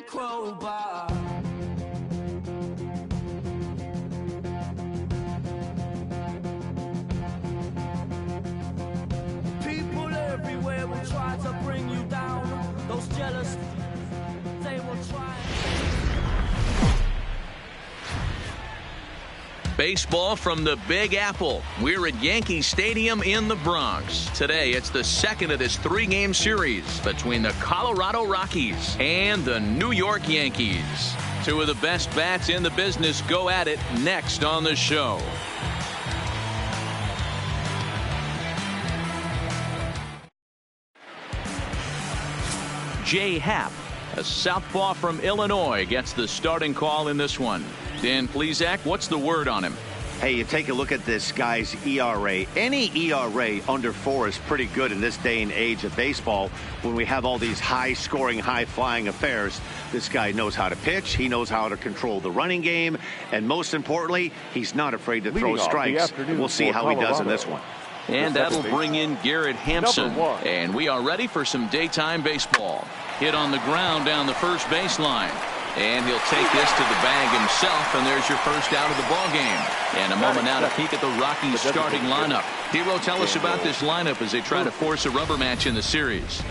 the crowbar. People everywhere will try to bring you down. Those jealous, they will try. Baseball from the Big Apple. We're at Yankee Stadium in the Bronx. Today, it's the second of this three-game series between the Colorado Rockies and the New York Yankees. Two of the best bats in the business go at it next on the show. Jay Happ, a southpaw from Illinois, gets the starting call in this one. Dan Plesac, what's the word on him? Hey, you take a look at this guy's ERA. Any ERA under 4 is pretty good in this day and age of baseball when we have all these high-scoring, high-flying affairs. This guy knows how to pitch. He knows how to control the running game. And most importantly, he's not afraid to throw strikes. We'll see how he does in this one. And that'll bring in Garrett Hampson. And we are ready for some daytime baseball. Hit on the ground down the first baseline. And he'll take this to the bag himself, and there's your first out of the ball game. And a moment now to peek at the Rockies starting lineup. Dero, tell us about this lineup as they try to force a rubber match in the series.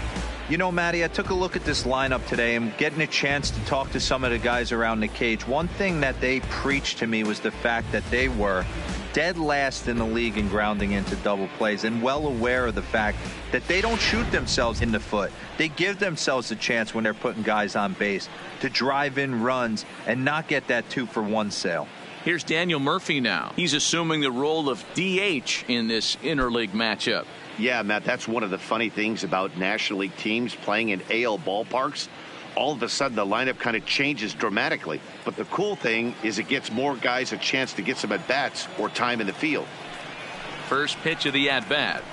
You know, Matty, I took a look at this lineup today and getting a chance to talk to some of the guys around the cage. One thing that they preached to me was the fact that they were dead last in the league in grounding into double plays, and well aware of the fact that they don't shoot themselves in the foot. They give themselves a chance when they're putting guys on base to drive in runs and not get that 2-for-1 sale. Here's Daniel Murphy now. He's assuming the role of DH in this interleague matchup. Yeah, Matt, that's one of the funny things about National League teams playing in AL ballparks. All of a sudden, the lineup kind of changes dramatically. But the cool thing is it gets more guys a chance to get some at-bats or time in the field. First pitch of the at-bat.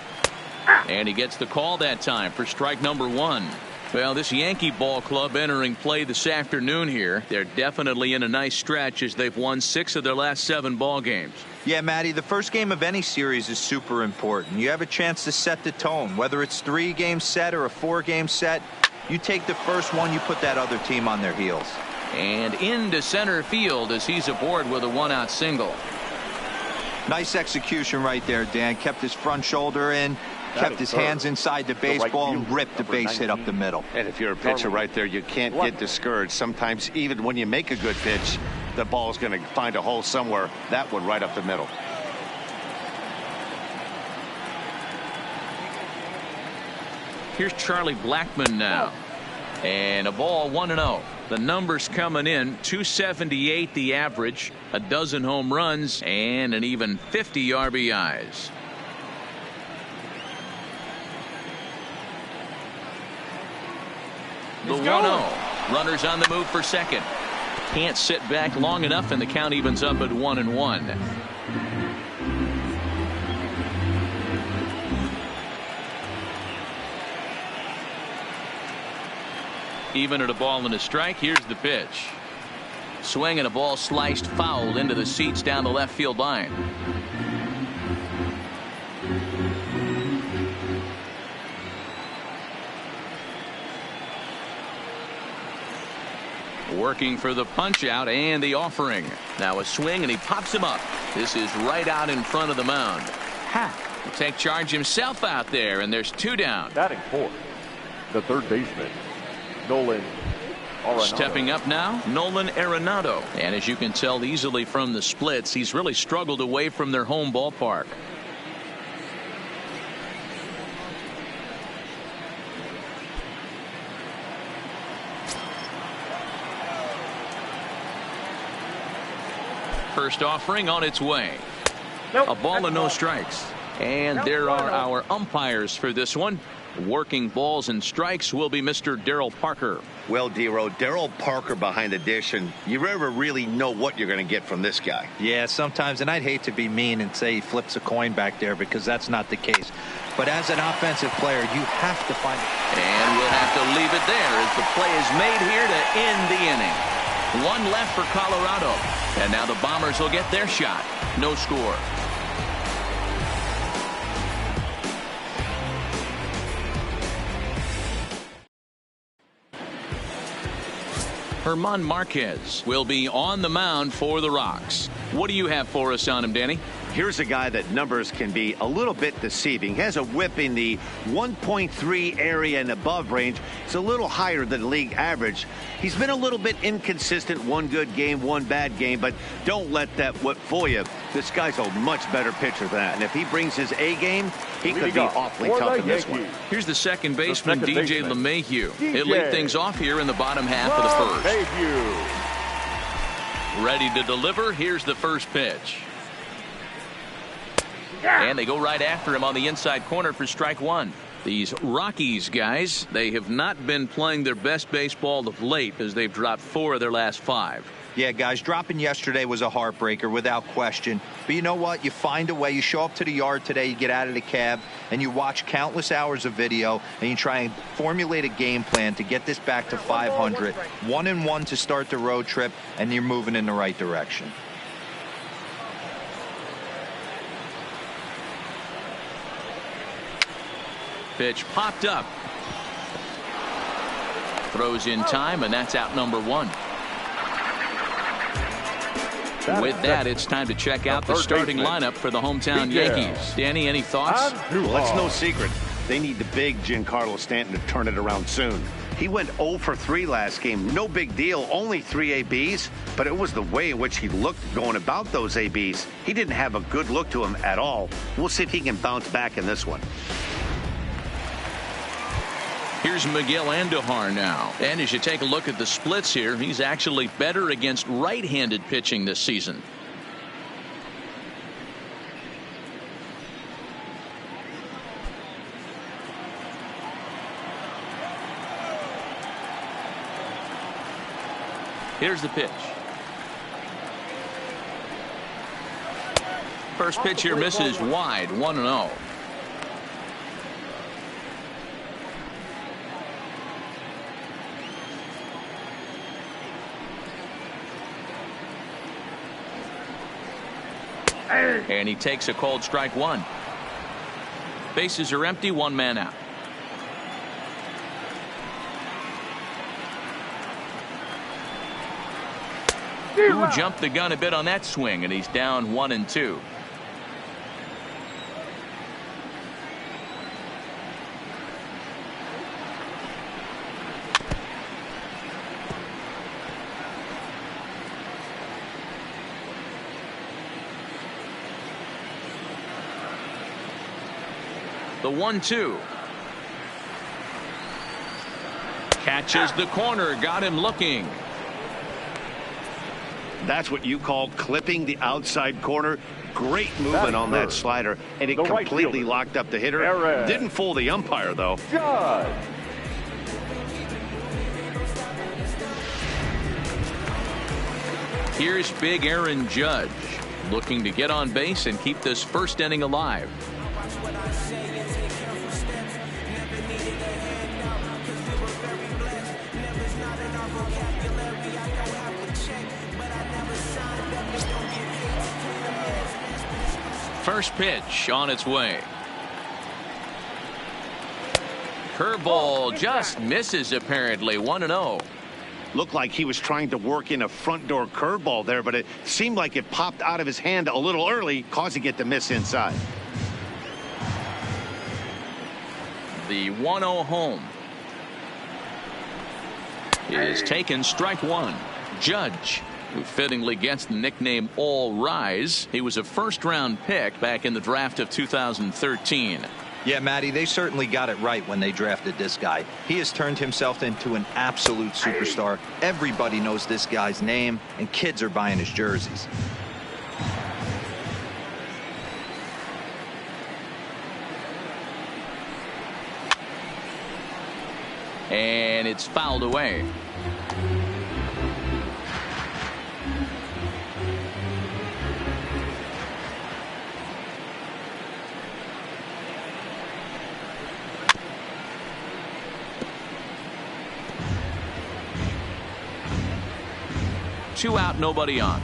And he gets the call that time for strike number 1. Well, this Yankee ball club entering play this afternoon here. They're definitely in a nice stretch as they've won 6 of their last 7 ball games. Yeah, Matty, the first game of any series is super important. You have a chance to set the tone, whether it's 3-game set or a 4-game set. You take the first one, you put that other team on their heels. And into center field as he's aboard with a 1-out single. Nice execution right there, Dan. Kept his front shoulder in, kept his hands inside the baseball, and ripped the base hit up the middle. And if you're a pitcher right there, you can't get discouraged. Sometimes even when you make a good pitch, the ball's going to find a hole somewhere. That one right up the middle. Here's Charlie Blackmon now. And a ball 1-0. The numbers coming in, 278 the average, a dozen home runs, and an even 50 RBIs. The 1-0. Runners on the move for second. Can't sit back long enough, and the count evens up at 1-1. Even at a ball and a strike. Here's the pitch. Swing and a ball sliced foul into the seats down the left field line. Working for the punch out and the offering. Now a swing and he pops him up. This is right out in front of the mound. Happ will take charge himself out there, and there's 2 down. Batting fourth, the third baseman, Nolan Arenado. Stepping up now, Nolan Arenado. And as you can tell easily from the splits, he's really struggled away from their home ballpark. First offering on its way. A ball and no strikes. And there are our umpires for this one. Working balls and strikes will be Mr. Daryl Parker. Well, Dero, Daryl Parker behind the dish, and you never really know what you're going to get from this guy. Yeah, sometimes, and I'd hate to be mean and say he flips a coin back there because that's not the case. But as an offensive player, you have to find it. And we'll have to leave it there as the play is made here to end the inning. 1 left for Colorado. And now the Bombers will get their shot. No score. German Marquez will be on the mound for the Rocks. What do you have for us on him, Danny? Here's a guy that numbers can be a little bit deceiving. He has a whip in the 1.3 area and above range. It's a little higher than league average. He's been a little bit inconsistent. One good game, one bad game, but don't let that whip fool you. This guy's a much better pitcher than that. And if he brings his A game, he could be awfully tough in this one. Here's the second baseman, DJ LeMahieu. It laid things off here in the bottom half of the first. Ready to deliver. Here's the first pitch. And they go right after him on the inside corner for strike one. These Rockies guys, they have not been playing their best baseball of late as they've dropped 4 of their last 5. Yeah, guys, dropping yesterday was a heartbreaker without question. But you know what? You find a way. You show up to the yard today, you get out of the cab, and you watch countless hours of video, and you try and formulate a game plan to get this back to 500. 1-1 to start the road trip, and you're moving in the right direction. Pitch popped up. Throws in time, and that's out number 1. With that, it's time to check out the starting lineup for the hometown Yankees. Danny, any thoughts? Well, it's no secret. They need the big Giancarlo Stanton to turn it around soon. He went 0 for 3 last game. No big deal, only 3 ABs, but it was the way in which he looked going about those ABs. He didn't have a good look to him at all. We'll see if he can bounce back in this one. Here's Miguel Andujar now. And as you take a look at the splits here, he's actually better against right-handed pitching this season. Here's the pitch. First pitch here misses wide, 1-0. And he takes a cold strike 1. Bases are empty, 1 man out. Who jumped the gun a bit on that swing, and he's down 1-2. The 1-2. Catches the corner, got him looking. That's what you call clipping the outside corner. Great movement on that slider, and it completely locked up the hitter. Didn't fool the umpire, though. Here's big Aaron Judge, looking to get on base and keep this first inning alive. First pitch on its way. Curveball just misses apparently. 1-0. Looked like he was trying to work in a front door curveball there, but it seemed like it popped out of his hand a little early, causing it to miss inside. The 1-0 home is taken, strike 1. Judge, who fittingly gets the nickname All Rise. He was a first-round pick back in the draft of 2013. Yeah, Matty, they certainly got it right when they drafted this guy. He has turned himself into an absolute superstar. Everybody knows this guy's name, and kids are buying his jerseys. And it's fouled away. Two out, nobody on.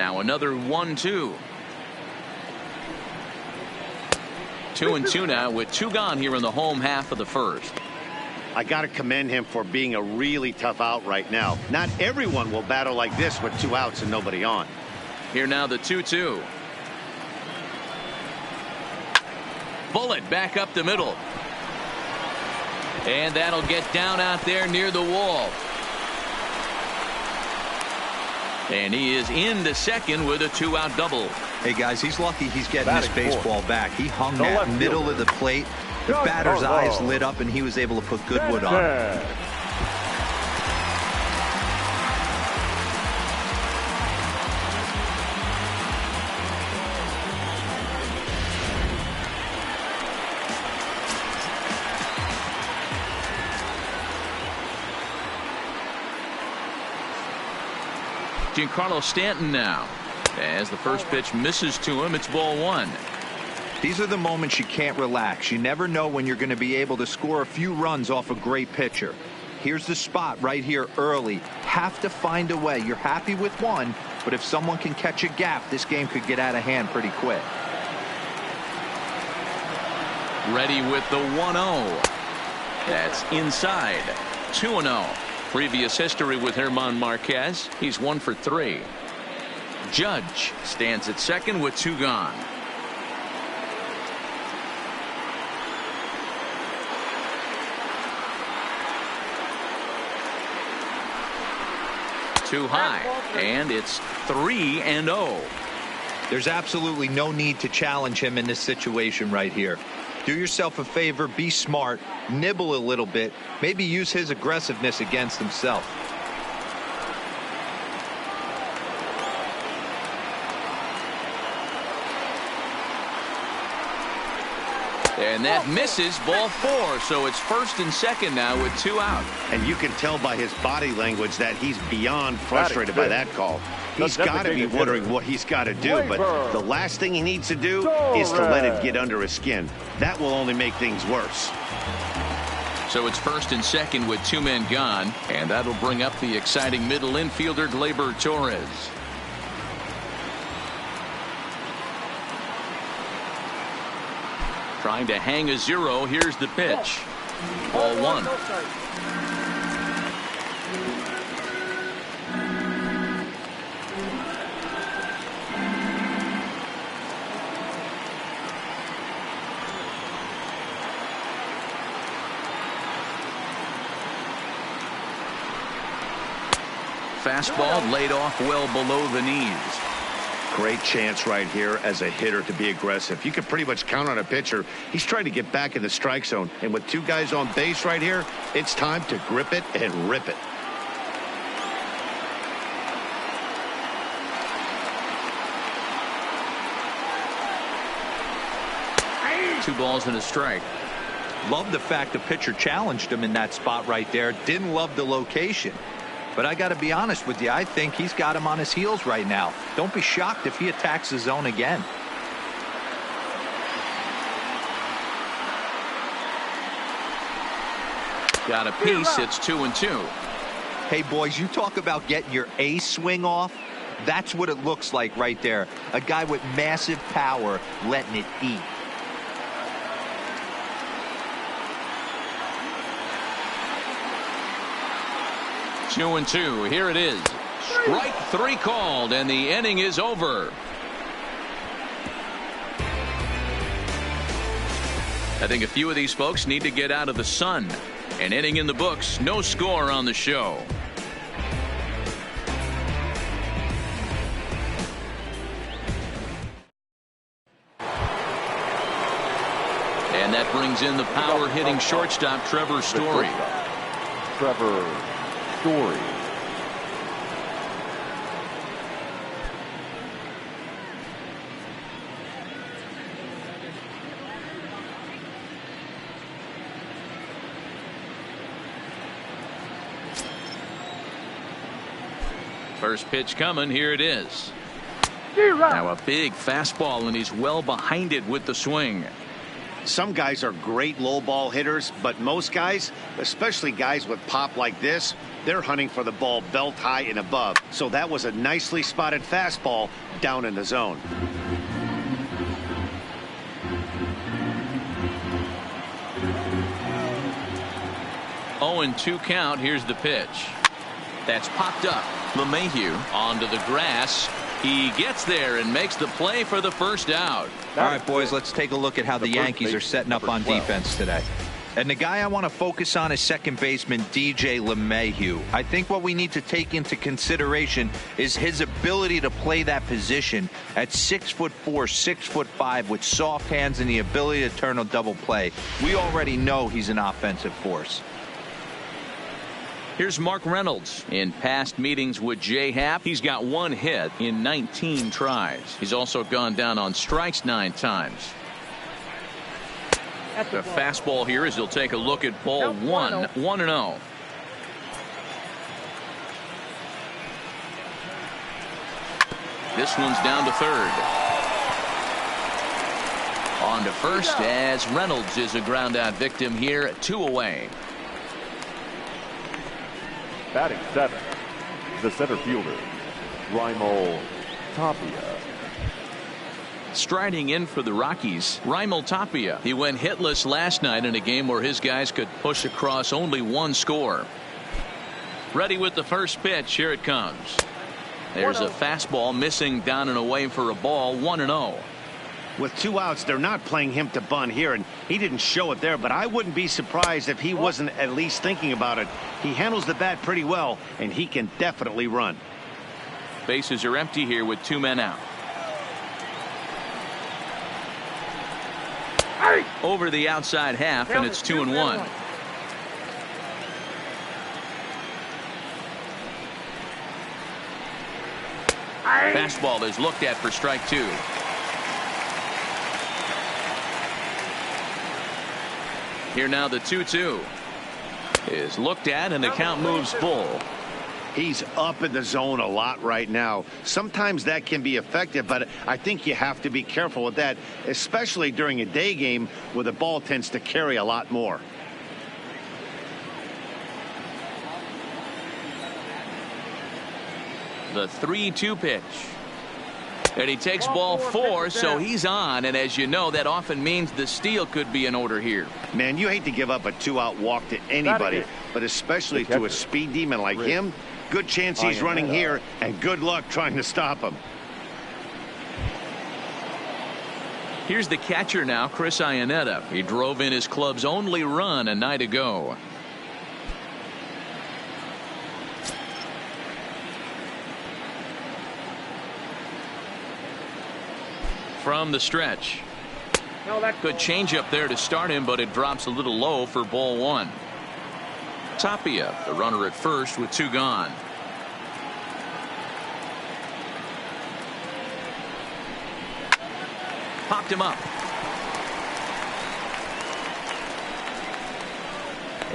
Now another 1-2. 2-2 now with 2 gone here in the home half of the first. I got to commend him for being a really tough out right now. Not everyone will battle like this with 2 outs and nobody on. Here now the 2-2. Bullet back up the middle. And that'll get down out there near the wall. And he is into second with a 2-out double. Hey, guys, he's lucky he's getting this baseball back. He hung that middle of the plate. The batter's eyes lit up, and he was able to put good wood on it. Giancarlo Stanton now. As the first pitch misses to him, it's ball 1. These are the moments you can't relax. You never know when you're going to be able to score a few runs off a great pitcher. Here's the spot right here early. Have to find a way. You're happy with one, but if someone can catch a gap, this game could get out of hand pretty quick. Ready with the 1-0. That's inside. 2-0. Previous history with German Marquez. He's 1 for 3. Judge stands at second with 2 gone. Too high, and it's 3-0. There's absolutely no need to challenge him in this situation right here. Do yourself a favor, be smart, nibble a little bit, maybe use his aggressiveness against himself. And that misses, ball 4, so it's first and second now with 2 out. And you can tell by his body language that he's beyond frustrated by that call. He's got to be wondering what he's got to do, but the last thing he needs to do is to let it get under his skin. That will only make things worse. So it's first and second with 2 men gone, and that'll bring up the exciting middle infielder Gleyber Torres. Trying to hang a 0. Here's the pitch. Ball 1. Fastball laid off well below the knees. Great chance right here as a hitter to be aggressive. You can pretty much count on a pitcher. He's trying to get back in the strike zone. And with 2 guys on base right here, it's time to grip it and rip it. Two balls and a strike. Love the fact the pitcher challenged him in that spot right there. Didn't love the location. But I got to be honest with you, I think he's got him on his heels right now. Don't be shocked if he attacks the zone again. Got a piece. It's 2-2. Hey, boys, you talk about getting your A swing off. That's what it looks like right there. A guy with massive power letting it eat. Two and 2. Here it is. Strike 3 called, and the inning is over. I think a few of these folks need to get out of the sun. An inning in the books. No score on the show. And that brings in the power hitting shortstop Trevor Story. Trevor Story. First pitch coming. Here it is. Now a big fastball, and he's well behind it with the swing. Some guys are great low ball hitters, but most guys, especially guys with pop like this, they're hunting for the ball belt high and above. So that was a nicely spotted fastball down in the zone. Oh, and 2 count. Here's the pitch. That's popped up. LeMahieu onto the grass. He gets there and makes the play for the first out. All right, boys, let's take a look at how the Yankees are setting up on defense today. And the guy I want to focus on is second baseman DJ LeMahieu. I think what we need to take into consideration is his ability to play that position at 6'4", 6'5", with soft hands and the ability to turn a double play. We already know he's an offensive force. Here's Mark Reynolds. In past meetings with J. Happ, he's got 1 hit in 19 tries. He's also gone down on strikes 9 times. The fastball here as he'll take a look at ball 1, 1-0. This one's down to third. On to first as Reynolds is a ground out victim here, 2 away. Batting 7, the center fielder, Raimel Tapia. Striding in for the Rockies, Raimel Tapia. He went hitless last night in a game where his guys could push across only 1 score. Ready with the first pitch. Here it comes. There's a fastball missing down and away for a ball. 1-0. With 2 outs, they're not playing him to bunt here, and he didn't show it there, but I wouldn't be surprised if he wasn't at least thinking about it. He handles the bat pretty well, and he can definitely run. Bases are empty here with 2 men out. Over the outside half, and it's 2-1. Fastball is looked at for strike 2. Here now the 2-2 is looked at, and the count moves full. He's up in the zone a lot right now. Sometimes that can be effective, but I think you have to be careful with that, especially during a day game where the ball tends to carry a lot more. The 3-2 pitch. And he takes ball 4, so he's on, and as you know, that often means the steal could be in order here. Man, you hate to give up a 2-out walk to anybody, but especially to a speed demon like him. Good chance he's running here, and good luck trying to stop him. Here's the catcher now, Chris Iannetta. He drove in his club's only run a night ago. From the stretch. Good change up there to start him, but it drops a little low for ball 1. Tapia, the runner at first with 2 gone. Popped him up.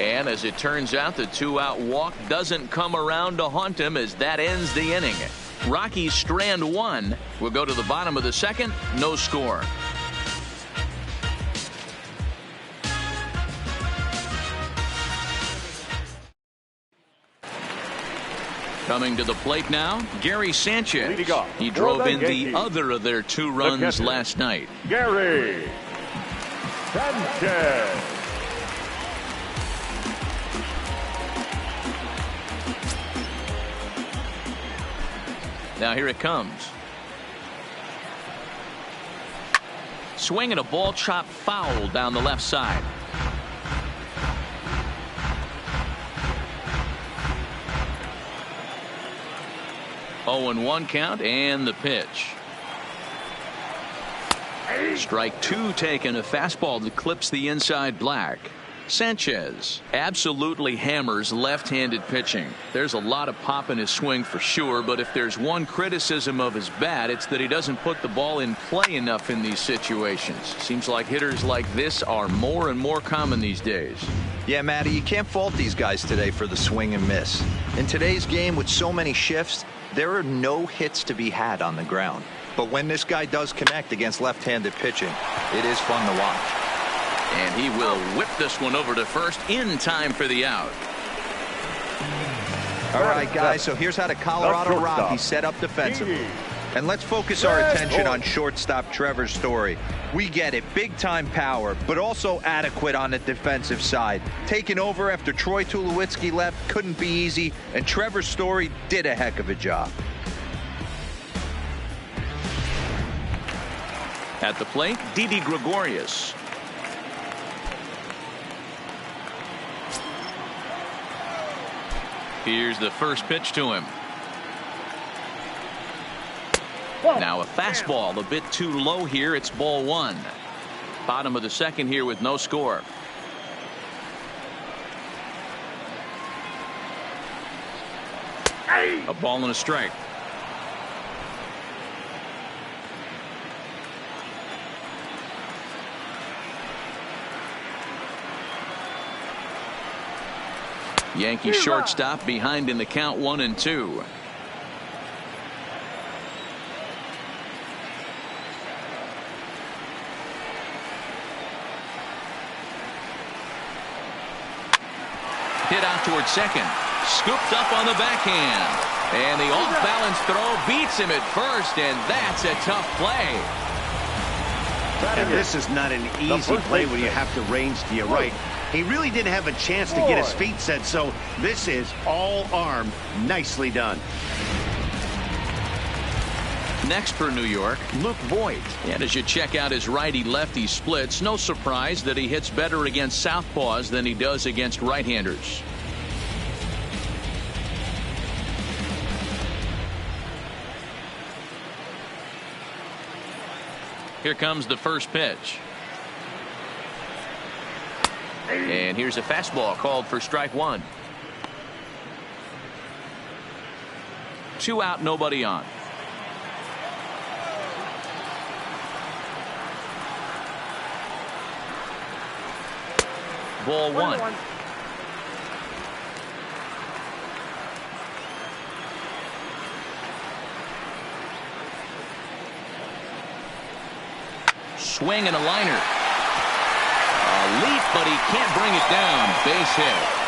And as it turns out, the 2-out walk doesn't come around to haunt him, as that ends the inning. Rockies strand 1. We'll go to the bottom of the 2nd. No score. Coming to the plate now, Gary Sanchez. He drove in the other of their 2 runs last night. Gary Sanchez. Now here it comes. Swing and a ball chopped foul down the left side. Oh, and 1 count, and the pitch. Strike 2 taken, a fastball that clips the inside black. Sanchez absolutely hammers left-handed pitching. There's a lot of pop in his swing for sure, but if there's one criticism of his bat, it's that he doesn't put the ball in play enough in these situations. Seems like hitters like this are more and more common these days. Yeah, Matty, you can't fault these guys today for the swing and miss. In today's game with so many shifts, there are no hits to be had on the ground. But when this guy does connect against left-handed pitching, it is fun to watch. And he will whip this one over to first in time for the out. All right, guys, so here's how the Colorado Rockies set up defensively. And let's focus our attention on shortstop Trevor Story. We get it, big-time power, but also adequate on the defensive side. Taking over after Troy Tulowitzki left couldn't be easy, and Trevor Story did a heck of a job. At the plate, Didi Gregorius. Here's the first pitch to him. Now a fastball a bit too low here. It's ball one. Bottom of the second here with no score. A ball and a strike. Yankee shortstop behind in the count 1-2. Hit out towards second. Scooped up on the backhand. And the off-balance throw beats him at first, and that's a tough play. And this is not an easy play when you have to range to your right. He really didn't have a chance to get his feet set, so this is all arm. Nicely done. Next for New York, Luke Voigt. And as you check out his righty-lefty splits, no surprise that he hits better against southpaws than he does against right-handers. Here comes the first pitch. And here's a fastball called for strike one. 2 out, nobody on. Ball one. Swing and a liner. A leap, but he can't bring it down. Base hit.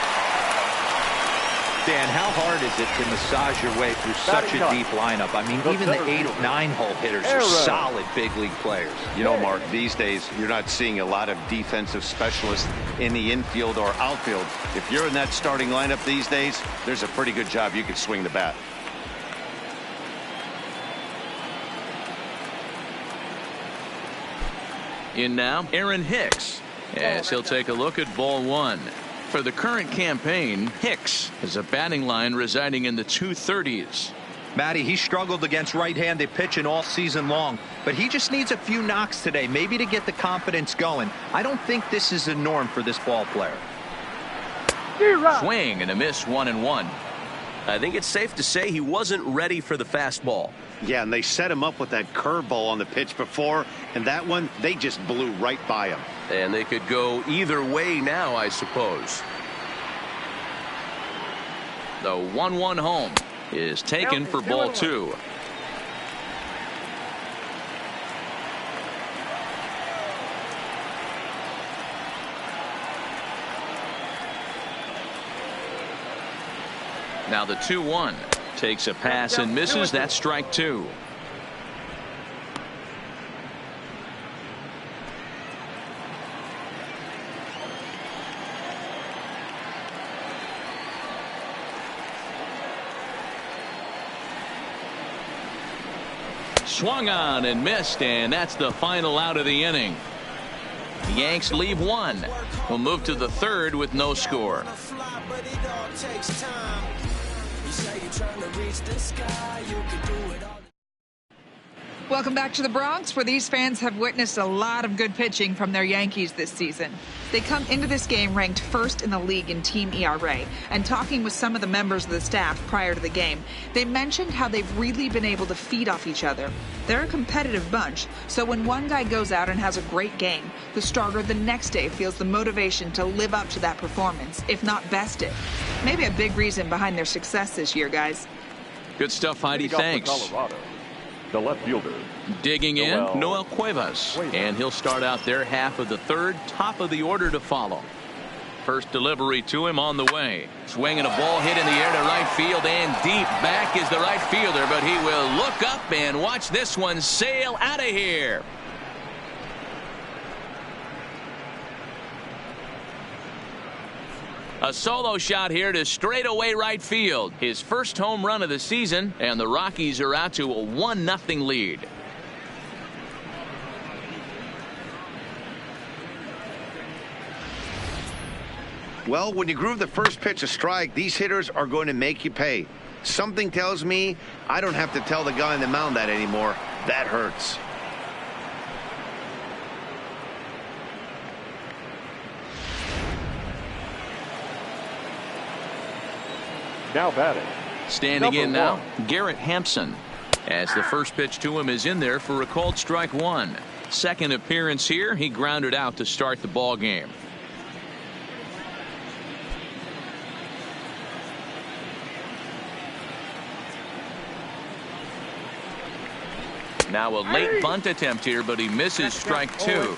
Dan, how hard is it to massage your way through such a deep lineup? I mean, even the 8 or 9 hole hitters are solid big league players. You know, Mark, these days you're not seeing a lot of defensive specialists in the infield or outfield. If you're in that starting lineup these days, there's a pretty good job you could swing the bat. In now, Aaron Hicks, as he'll take a look at ball one. For the current campaign, Hicks has a batting line residing in the 230s. Matty, he struggled against right-handed pitching all season long, but he just needs a few knocks today, maybe to get the confidence going. I don't think this is the norm for this ball player. Swing and a miss, 1-1. I think it's safe to say he wasn't ready for the fastball. Yeah, and they set him up with that curveball on the pitch before, and that one, they just blew right by him. And they could go either way now, I suppose. The 1-1 home is taken for ball two. Now the 2-1 takes a pass and misses. That's strike two. Swung on and missed, and that's the final out of the inning. The Yanks leave one. We'll move to the third with no score. Welcome back to the Bronx, where these fans have witnessed a lot of good pitching from their Yankees this season. They come into this game ranked first in the league in team ERA, and talking with some of the members of the staff prior to the game, they mentioned how they've really been able to feed off each other. They're a competitive bunch, so when one guy goes out and has a great game, the starter the next day feels the motivation to live up to that performance, if not best it. Maybe a big reason behind their success this year, guys. Good stuff, Heidi. Thanks. the left fielder. Digging in, Noel Cuevas. And he'll start out their half of the third. Top of the order to follow. First delivery to him on the way. Swinging a ball hit in the air to right field and deep. Back is the right fielder, but he will look up and watch this one sail out of here. A solo shot here to straightaway right field. His first home run of the season, and the Rockies are out to a 1-0 lead. Well, when you groove the first pitch a strike, these hitters are going to make you pay. Something tells me I don't have to tell the guy on the mound that anymore. That hurts. Now batting. Standing in now, Garrett Hampson. As the first pitch to him is in there for a called strike one. Second appearance here, he grounded out to start the ball game. Now a late bunt attempt here, but he misses strike two.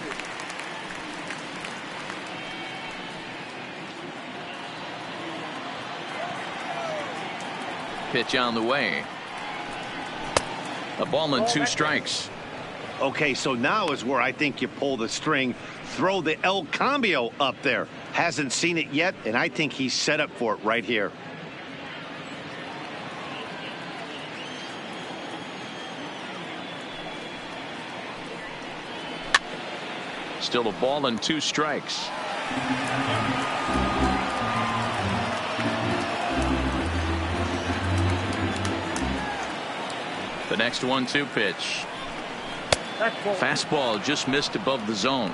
Pitch on the way. A ball and 2 strikes. Okay, so now is where I think you pull the string. Throw the El Cambio up there. Hasn't seen it yet, and I think he's set up for it right here. Still a ball and 2 strikes. The next 1-2 pitch. Fastball just missed above the zone.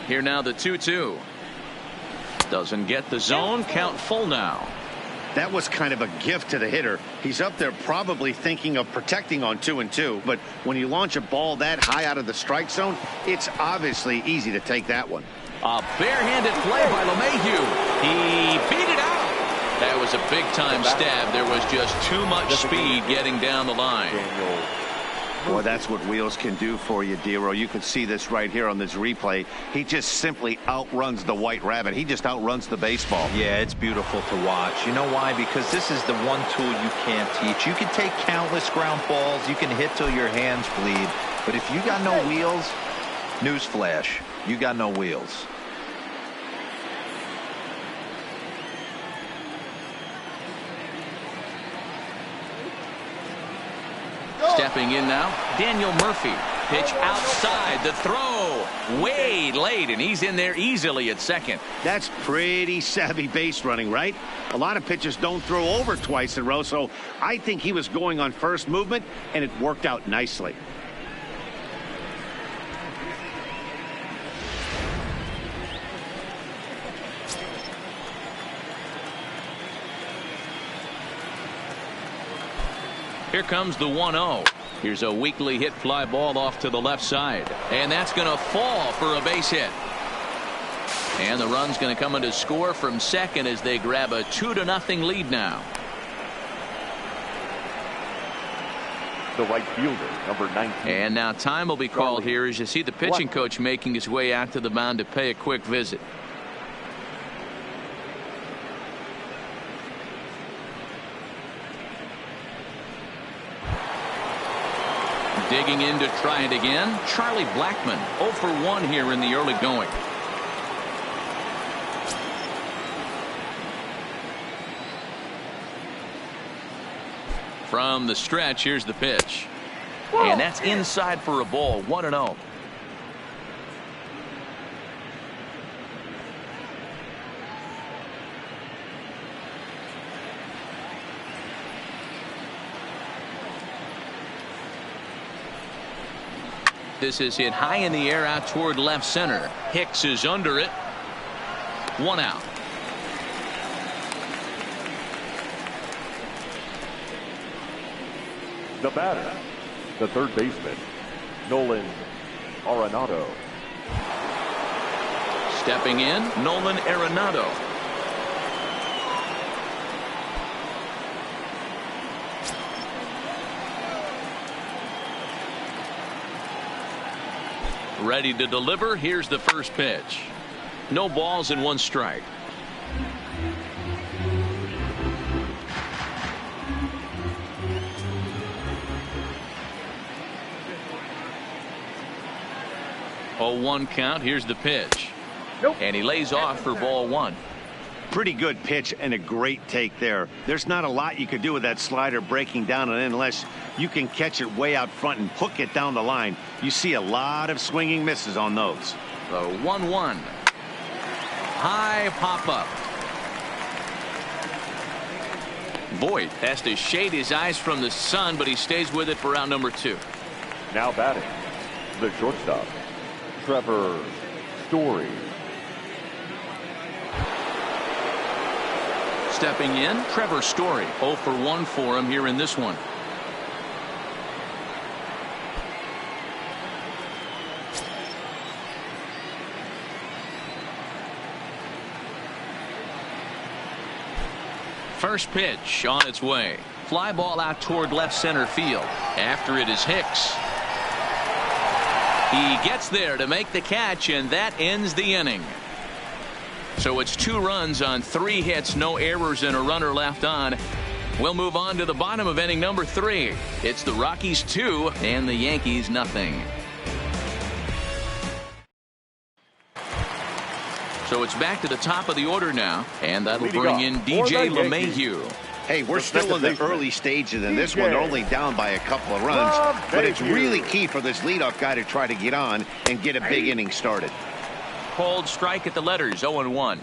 Here now the 2-2. Doesn't get the zone. Count full now. That was kind of a gift to the hitter. He's up there probably thinking of protecting on 2-2, but when you launch a ball that high out of the strike zone, it's obviously easy to take that one. A barehanded play by LeMahieu. He beat it out. That was a big-time stab. There was just too much speed getting down the line. Boy, that's what wheels can do for you, Dero. You can see this right here on this replay. He just simply outruns the White Rabbit. He just outruns the baseball. Yeah, it's beautiful to watch. You know why? Because this is the one tool you can't teach. You can take countless ground balls. You can hit till your hands bleed. But if you got no wheels, newsflash, you got no wheels. Stepping in now, Daniel Murphy. Pitch outside. The throw way late, and he's in there easily at second. That's pretty savvy base running, right? A lot of pitchers don't throw over twice in a row, so I think he was going on first movement, and it worked out nicely. Here comes the 1-0. Here's a weakly hit fly ball off to the left side. And that's going to fall for a base hit. And the run's going to come in to score from second as they grab a 2-0 lead now. The right fielder, number 19. And now time will be called here as you see the pitching coach making his way out to the mound to pay a quick visit. Digging in to try it again, Charlie Blackmon, 0 for 1 here in the early going. From the stretch, here's the pitch. And that's inside for a ball, 1-0. This is hit high in the air out toward left center. Hicks is under it. 1 out. The batter, the third baseman, Nolan Arenado. Stepping in, Nolan Arenado. Ready to deliver. Here's the first pitch. No balls and 1 strike. Oh, 1 count. Here's the pitch. Nope. And he lays off for ball 1. Pretty good pitch and a great take there. There's not a lot you could do with that slider breaking down and in unless you can catch it way out front and hook it down the line. You see a lot of swinging misses on those. The 1-1. High pop up. Voit has to shade his eyes from the sun, but he stays with it for out number 2. Now batting, the shortstop, Trevor Story. Stepping in, Trevor Story. 0 for 1 for him here in this one. First pitch on its way. Fly ball out toward left center field. After it is Hicks. He gets there to make the catch, and that ends the inning. So it's 2 runs on 3 hits, no errors, and a runner left on. We'll move on to the bottom of inning number 3. It's the Rockies 2 and the Yankees nothing. So it's back to the top of the order now, and that'll bring in DJ LeMahieu. Hey, we're still in the early stages in this one. They're only down by a couple of runs, but it's really key for this leadoff guy to try to get on and get a big inning started. Cold strike at the letters, 0-1.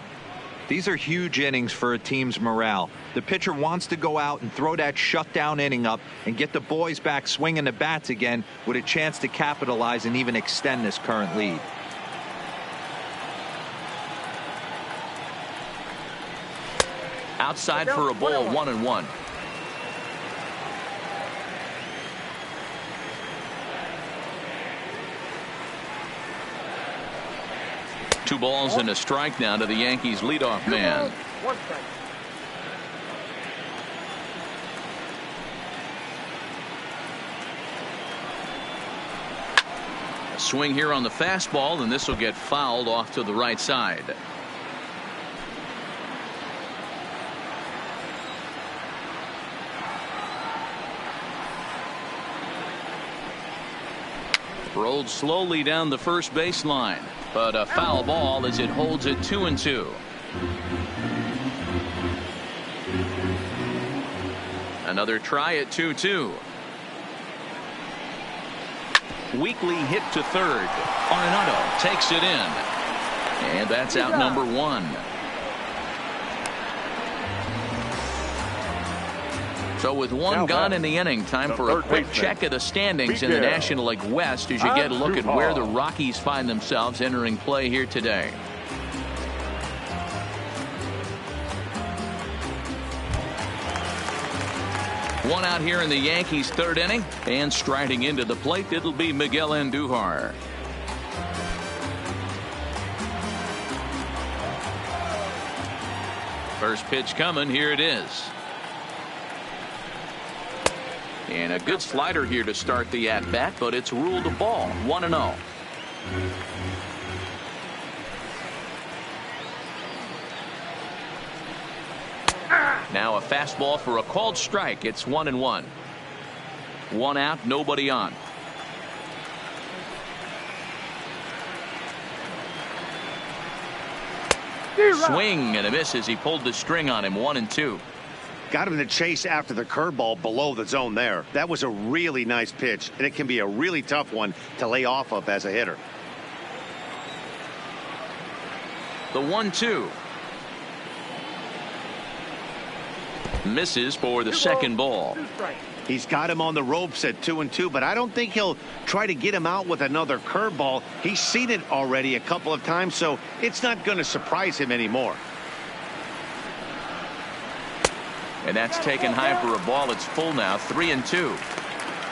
These are huge innings for a team's morale. The pitcher wants to go out and throw that shutdown inning up and get the boys back swinging the bats again with a chance to capitalize and even extend this current lead. Outside for a ball, 1-1. Two balls and a strike now to the Yankees leadoff man. A swing here on the fastball, and this will get fouled off to the right side. Rolled slowly down the first baseline, but a foul ball as it holds it 2-2. Another try at 2-2. Weakly hit to third. Arenado takes it in, and that's out number 1. So with 1 gone in the inning, time for a quick check of the standings in the National League West as you get a look at where the Rockies find themselves entering play here today. One out here in the Yankees' 3rd inning, and striding into the plate, it'll be Miguel Andujar. First pitch coming, here it is. And a good slider here to start the at-bat, but it's ruled a ball, 1-0. Now a fastball for a called strike. It's 1-1. 1 out, nobody on. Swing and a miss as he pulled the string on him, 1-2. Got him to chase after the curveball below the zone there. That was a really nice pitch, and it can be a really tough one to lay off of as a hitter. The 1-2. Misses for the second ball. He's got him on the ropes at 2-2, but I don't think he'll try to get him out with another curveball. He's seen it already a couple of times, so it's not going to surprise him anymore. And that's taken high for a ball. It's full now, 3-2.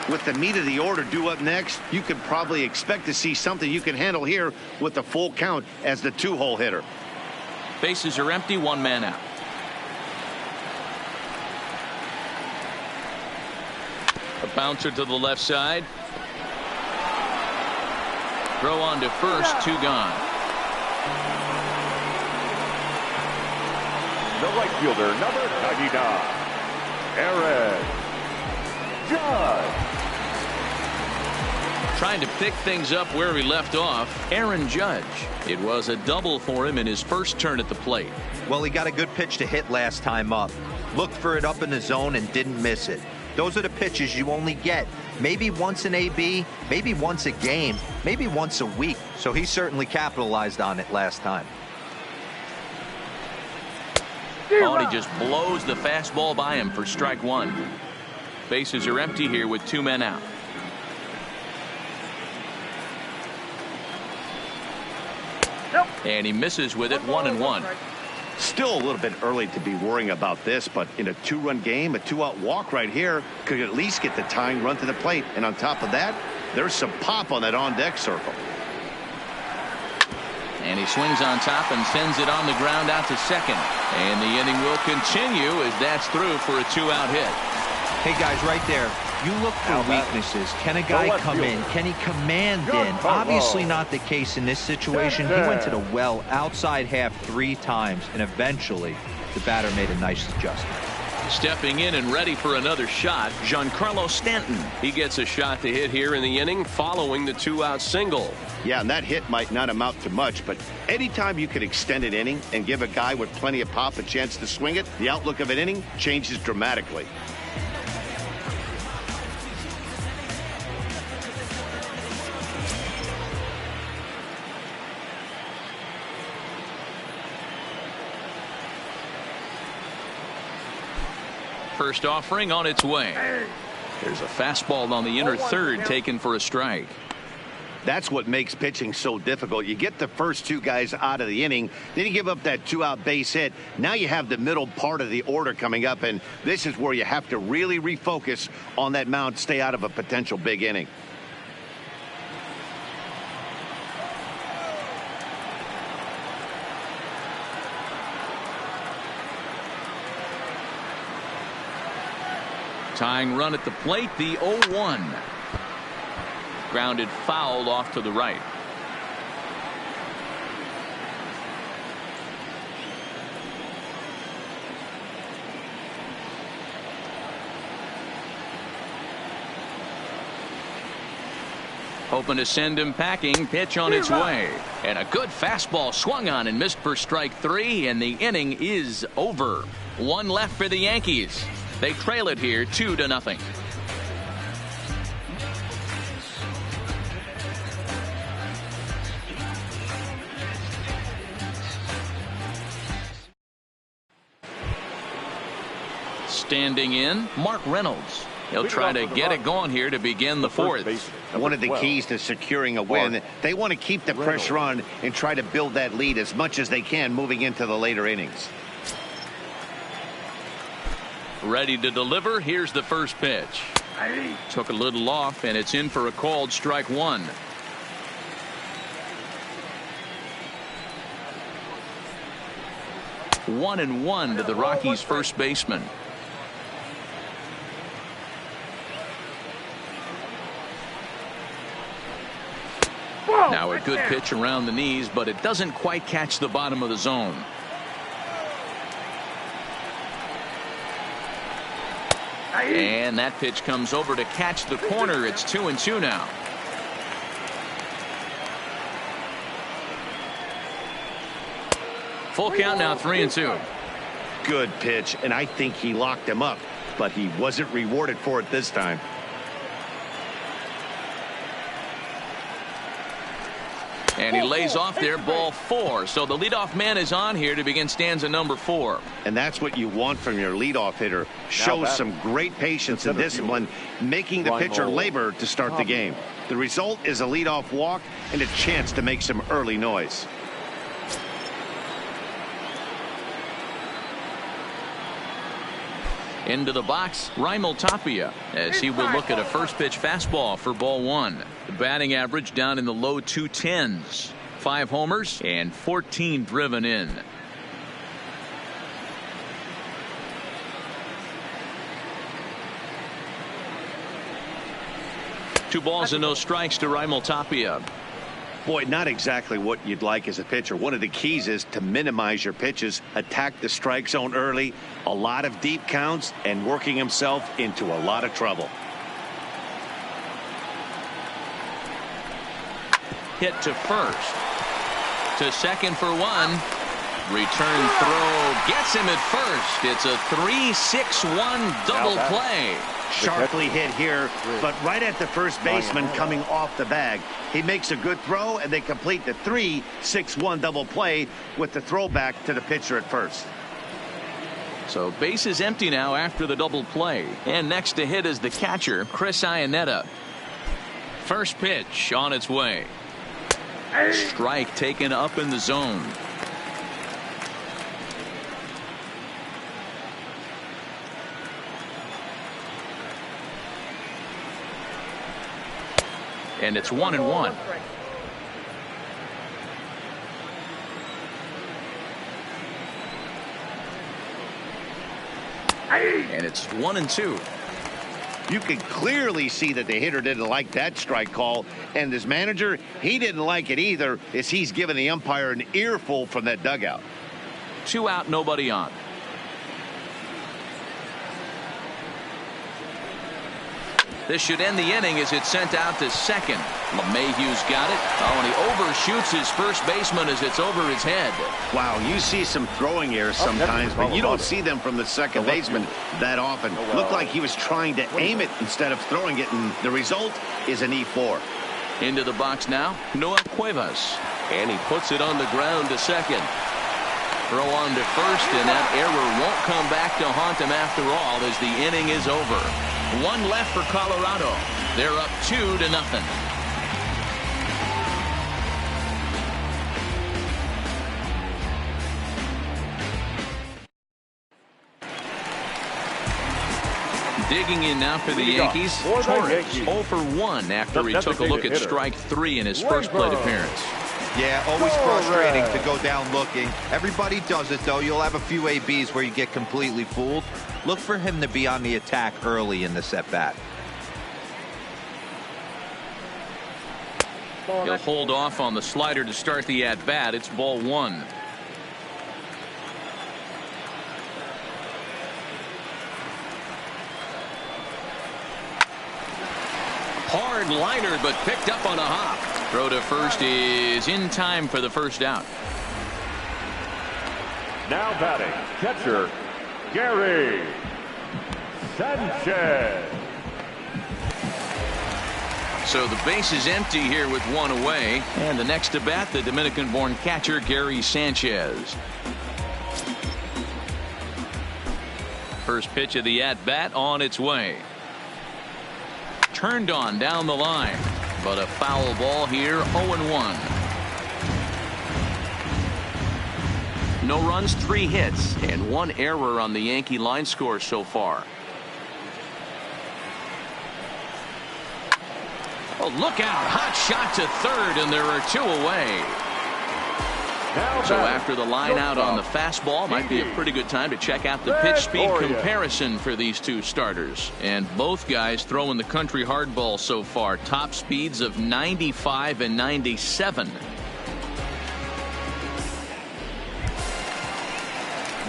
With the meat of the order due up next, you could probably expect to see something you can handle here with the full count as the 2-hole hitter. Bases are empty, 1 man out. A bouncer to the left side. Throw on to first, 2 gone. The right fielder, number 99, Aaron Judge. Trying to pick things up where he left off, Aaron Judge. It was a double for him in his first turn at the plate. Well, he got a good pitch to hit last time up. Looked for it up in the zone and didn't miss it. Those are the pitches you only get maybe once in AB, maybe once a game, maybe once a week. So he certainly capitalized on it last time. Oh, and he just blows the fastball by him for strike 1. Bases are empty here with 2 men out. And he misses with it, 1-1. Still a little bit early to be worrying about this, but in a 2-run game, a 2-out walk right here could at least get the tying run to the plate. And on top of that, there's some pop on that on-deck circle. And he swings on top and sends it on the ground out to second. And the inning will continue as that's through for a 2-out hit. Hey, guys, right there. You look for weaknesses. Can a guy come in? Can he command in? Obviously not the case in this situation. He went to the well outside half 3 times, and eventually the batter made a nice adjustment. Stepping in and ready for another shot, Giancarlo Stanton. He gets a shot to hit here in the inning following the 2-out single. Yeah, and that hit might not amount to much, but anytime you can extend an inning and give a guy with plenty of pop a chance to swing it, the outlook of an inning changes dramatically. First offering on its way. There's a fastball on the inner third taken for a strike. That's what makes pitching so difficult. You get the first 2 guys out of the inning, then you give up that 2-out base hit. Now you have the middle part of the order coming up, and this is where you have to really refocus on that mound, stay out of a potential big inning. Tying run at the plate, the 0-1. Grounded foul off to the right. Hoping to send him packing. Pitch on its way. And a good fastball swung on and missed for strike 3, and the inning is over. 1 left for the Yankees. They trail it here 2-0. Standing in, Mark Reynolds. He'll try to get it going here to begin the 4th. One of the keys to securing a win, they want to keep the pressure on and try to build that lead as much as they can moving into the later innings. Ready to deliver. Here's the first pitch. Took a little off, and it's in for a called strike 1. One and one to the Rockies' first baseman. Now a good pitch around the knees, but it doesn't quite catch the bottom of the zone. And that pitch comes over to catch the corner. It's 2-2 now. Full count now, 3-2. Good pitch, and I think he locked him up, but he wasn't rewarded for it this time. And he lays off there, ball 4. So the leadoff man is on here to begin stanza number 4. And that's what you want from your leadoff hitter. Shows some great patience and discipline, making the pitcher labor to start the game. The result is a leadoff walk and a chance to make some early noise. Into the box, Raimel Tapia, as he will look at a first pitch fastball for ball one. The batting average down in the low 210s. 5 homers and 14 driven in. Two balls and no strikes to Raimel Tapia. Boy, not exactly what you'd like as a pitcher. One of the keys is to minimize your pitches, attack the strike zone early, a lot of deep counts, and working himself into a lot of trouble. Hit to first. To second for one. Return throw gets him at first. It's a 3-6-1 double play. Sharply hit here, but right at the first baseman coming off the bag. He makes a good throw, and they complete the 3-6-1 double play with the throwback to the pitcher at first. So base is empty now after the double play. And next to hit is the catcher, Chris Iannetta. First pitch on its way. Strike taken up in the zone. And it's 1-1. And it's 1-2. You can clearly see that the hitter didn't like that strike call, and his manager, he didn't like it either, as he's giving the umpire an earful from that dugout. 2 out, nobody on. This should end the inning as it's sent out to second. LeMahieu's got it. Oh, and he overshoots his first baseman as it's over his head. Wow, you see some throwing errors sometimes, but you don't see them from the second baseman that often. Looked like he was trying to aim it instead of throwing it, and the result is an E4. Into the box now, Noah Cuevas. And he puts it on the ground to second. Throw on to first, and that error won't come back to haunt him after all as the inning is over. 1 left for Colorado. They're up 2-0. Digging in now for the Yankees, Torres 0 for 1 after he took a look at strike 3 in his first plate appearance. Yeah, always frustrating to go down looking. Everybody does it, though. You'll have a few ABs where you get completely fooled. Look for him to be on the attack early in this at-bat. He'll hold off on the slider to start the at-bat. It's ball 1. Hard liner, but picked up on a hop. Throw to first is in time for the first out. Now batting, catcher, Gary Sanchez. So the base is empty here with 1 away. And the next to bat, the Dominican-born catcher, Gary Sanchez. First pitch of the at-bat on its way. Turned on down the line. But a foul ball here, 0-1. No runs, 3 hits, and 1 error on the Yankee line score so far. Oh, look out. Hot shot to third, and there are 2 away. So after the line out on the fastball, might be a pretty good time to check out the pitch speed comparison for these 2 starters. And both guys throwing the country hardball so far. Top speeds of 95 and 97.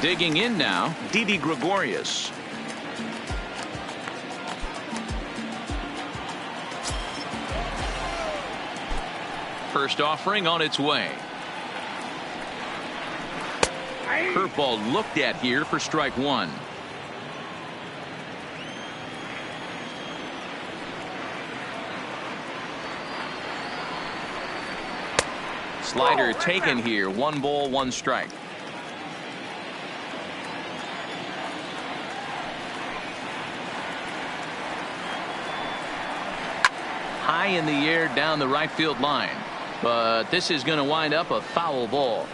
Digging in now, Didi Gregorius. First offering on its way. Curveball looked at here for strike 1. Slider taken here. 1 ball, 1 strike. High in the air down the right field line. But this is going to wind up a foul ball.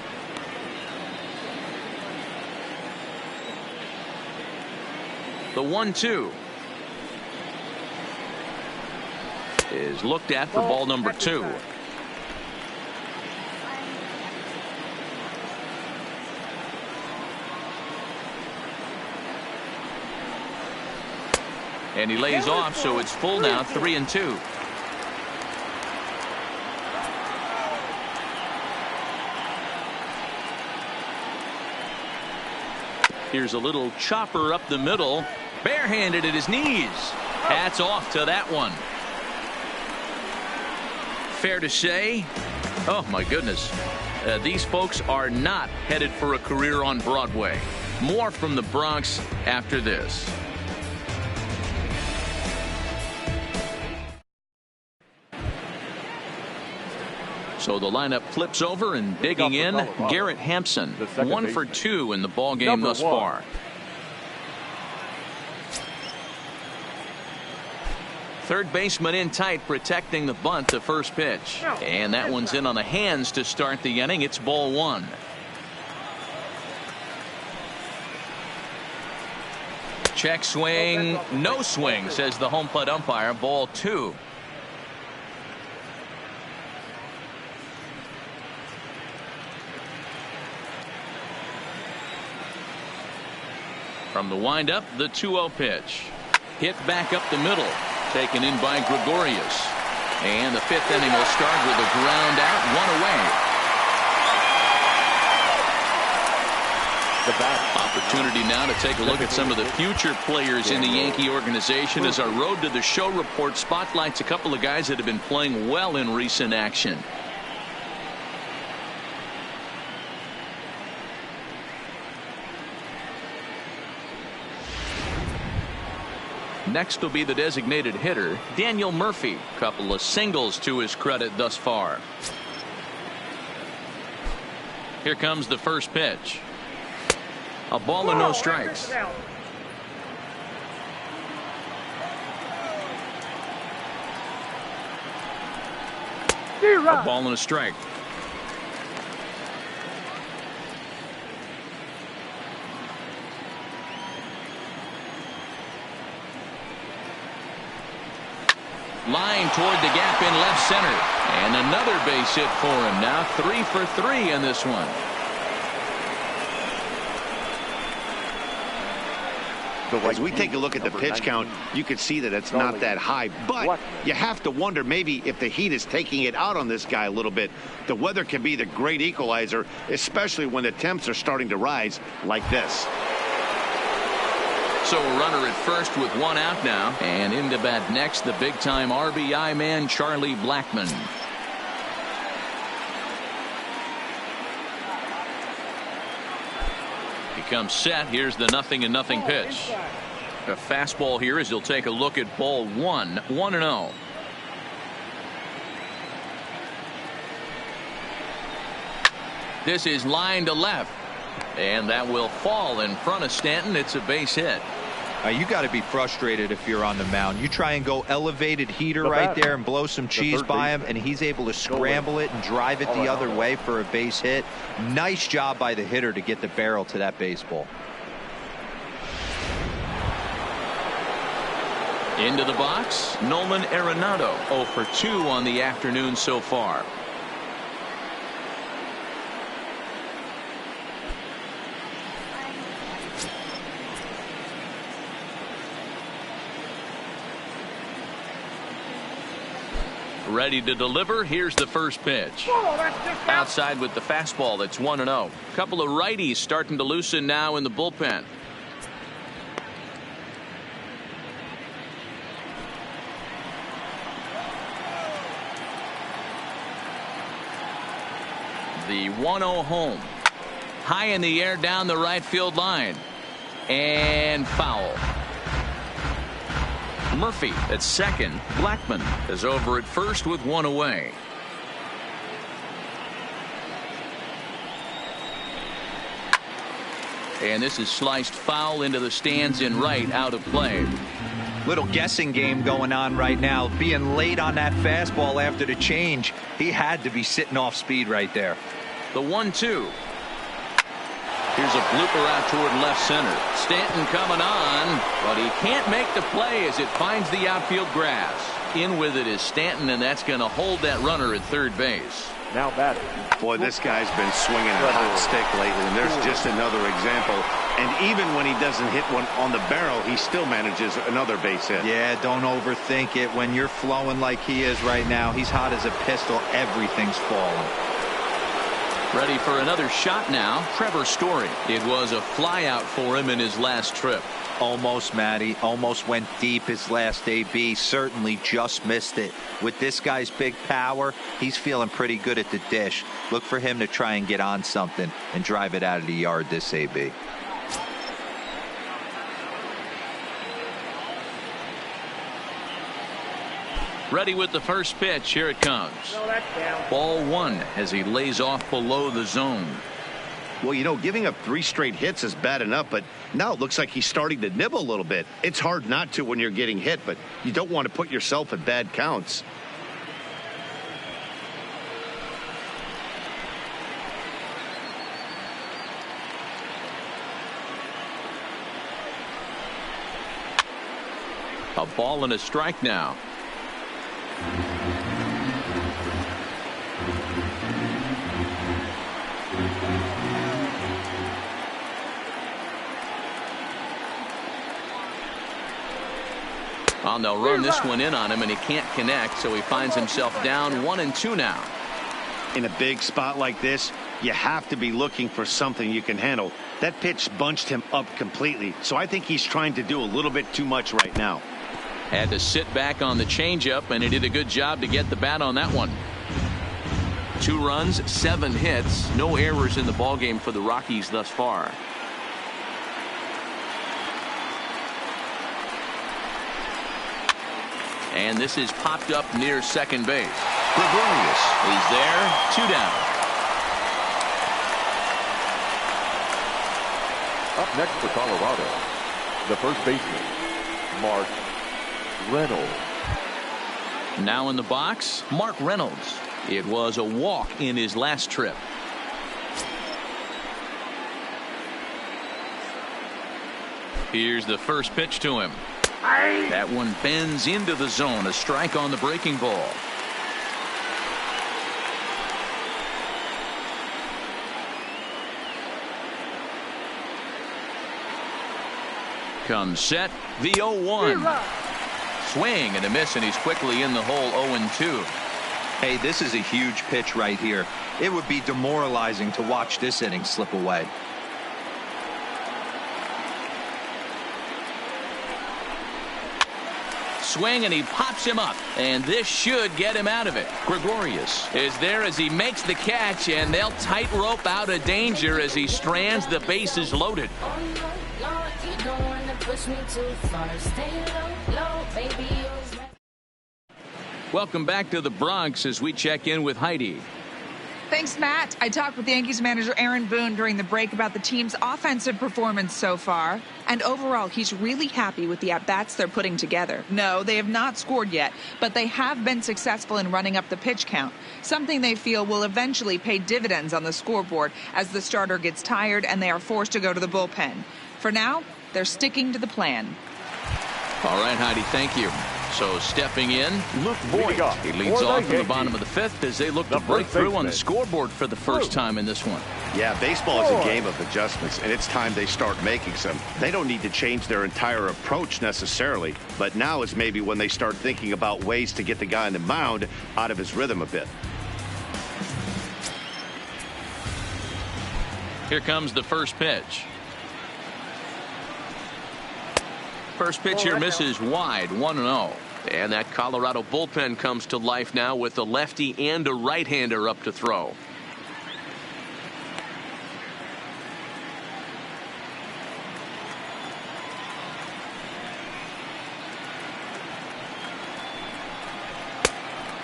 The 1-2 is looked at for ball number 2. And he lays off, so it's full now, 3-2. Here's a little chopper up the middle, barehanded at his knees. Hats off to that one. Fair to say, oh my goodness, these folks are not headed for a career on Broadway. More from the Bronx after this. So the lineup flips over, and digging in, Garrett Hampson, 1 for 2 in the ball game thus far. Third baseman in tight, protecting the bunt to first pitch. And that one's in on the hands to start the inning. It's ball 1. Check swing, no swing, says the home plate umpire. Ball 2. From the windup, the 2-0 pitch. Hit back up the middle. Taken in by Gregorius. And the 5th inning will start with a ground out, 1 away. Opportunity now to take a look at some of the future players in the Yankee organization as our Road to the Show report spotlights a couple of guys that have been playing well in recent action. Next will be the designated hitter, Daniel Murphy. Couple of singles to his credit thus far. Here comes the first pitch. A ball and no strikes. A ball and a strike. Line toward the gap in left center. And another base hit for him. Now 3 for 3 in this one. As we take a look at the pitch count, you can see that it's not that high. But you have to wonder maybe if the heat is taking it out on this guy a little bit. The weather can be the great equalizer, especially when the temps are starting to rise like this. So a runner at first with 1 out now. And into bat next, the big-time RBI man, Charlie Blackmon. He comes set. Here's the 0-0 pitch. A fastball here as he'll take a look at ball 1. 1-0. This is line to left. And that will fall in front of Stanton. It's a base hit. You got to be frustrated if you're on the mound. You try and go elevated heater right there and blow some cheese by him, and he's able to scramble it and drive it the other way for a base hit. Nice job by the hitter to get the barrel to that baseball. Into the box, Nolan Arenado, 0 for 2 on the afternoon so far. Ready to deliver. Here's the first pitch. Outside with the fastball. That's 1-0. Couple of righties starting to loosen now in the bullpen. The 1-0 home. High in the air down the right field line. And foul. Murphy at second. Blackmon is over at first with 1 away. And this is sliced foul into the stands in right, out of play. Little guessing game going on right now. Being late on that fastball after the change, he had to be sitting off speed right there. The 1-2. Here's a blooper out toward left center. Stanton coming on, but he can't make the play as it finds the outfield grass. In with it is Stanton, and that's going to hold that runner at third base. Now batting. Boy, this guy's been swinging a hot stick lately, and there's just another example. And even when he doesn't hit one on the barrel, he still manages another base hit. Yeah, don't overthink it. When you're flowing like he is right now, he's hot as a pistol. Everything's falling. Ready for another shot now, Trevor Story. It was a fly out for him in his last trip. Almost, Matty. Almost went deep his last AB. Certainly just missed it. With this guy's big power, he's feeling pretty good at the dish. Look for him to try and get on something and drive it out of the yard this AB. Ready with the first pitch. Here it comes. Ball one as he lays off below the zone. Well, you know, giving up 3 straight hits is bad enough, but now it looks like he's starting to nibble a little bit. It's hard not to when you're getting hit, but you don't want to put yourself at bad counts. A ball and a strike now. Well, they'll run this one in on him, and he can't connect, so he finds himself down 1-2 now. In a big spot like this, you have to be looking for something you can handle. That pitch bunched him up completely, so I think he's trying to do a little bit too much right now. Had to sit back on the changeup, and he did a good job to get the bat on that one. 2 runs, 7 hits, no errors in the ballgame for the Rockies thus far. And this is popped up near second base. Gregorius is there, 2 down. Up next for Colorado, the first baseman, Mark Reynolds. Now in the box, Mark Reynolds. It was a walk in his last trip. Here's the first pitch to him. That one bends into the zone. A strike on the breaking ball. Comes set. The 0-1. Swing and a miss, and he's quickly in the hole. 0-2. Hey, this is a huge pitch right here. It would be demoralizing to watch this inning slip away. Swing, and he pops him up, and this should get him out of it. Gregorius is there as he makes the catch, and they'll tightrope out of danger as he strands. The bases loaded. Welcome back to the Bronx as we check in with Heidi. Thanks, Matt. I talked with Yankees manager Aaron Boone during the break about the team's offensive performance so far. And overall, he's really happy with the at-bats they're putting together. No, they have not scored yet, but they have been successful in running up the pitch count, something they feel will eventually pay dividends on the scoreboard as the starter gets tired and they are forced to go to the bullpen. For now, they're sticking to the plan. All right, Heidi, thank you. So stepping in, Luke Voigt. He leads off in the bottom of the 5th as they look to break through on the scoreboard for the first time in this one. Yeah, baseball is a game of adjustments, and it's time they start making some. They don't need to change their entire approach necessarily, but now is maybe when they start thinking about ways to get the guy on the mound out of his rhythm a bit. Here comes the first pitch. First pitch here misses wide, 1-0. And that Colorado bullpen comes to life now with a lefty and a right-hander up to throw.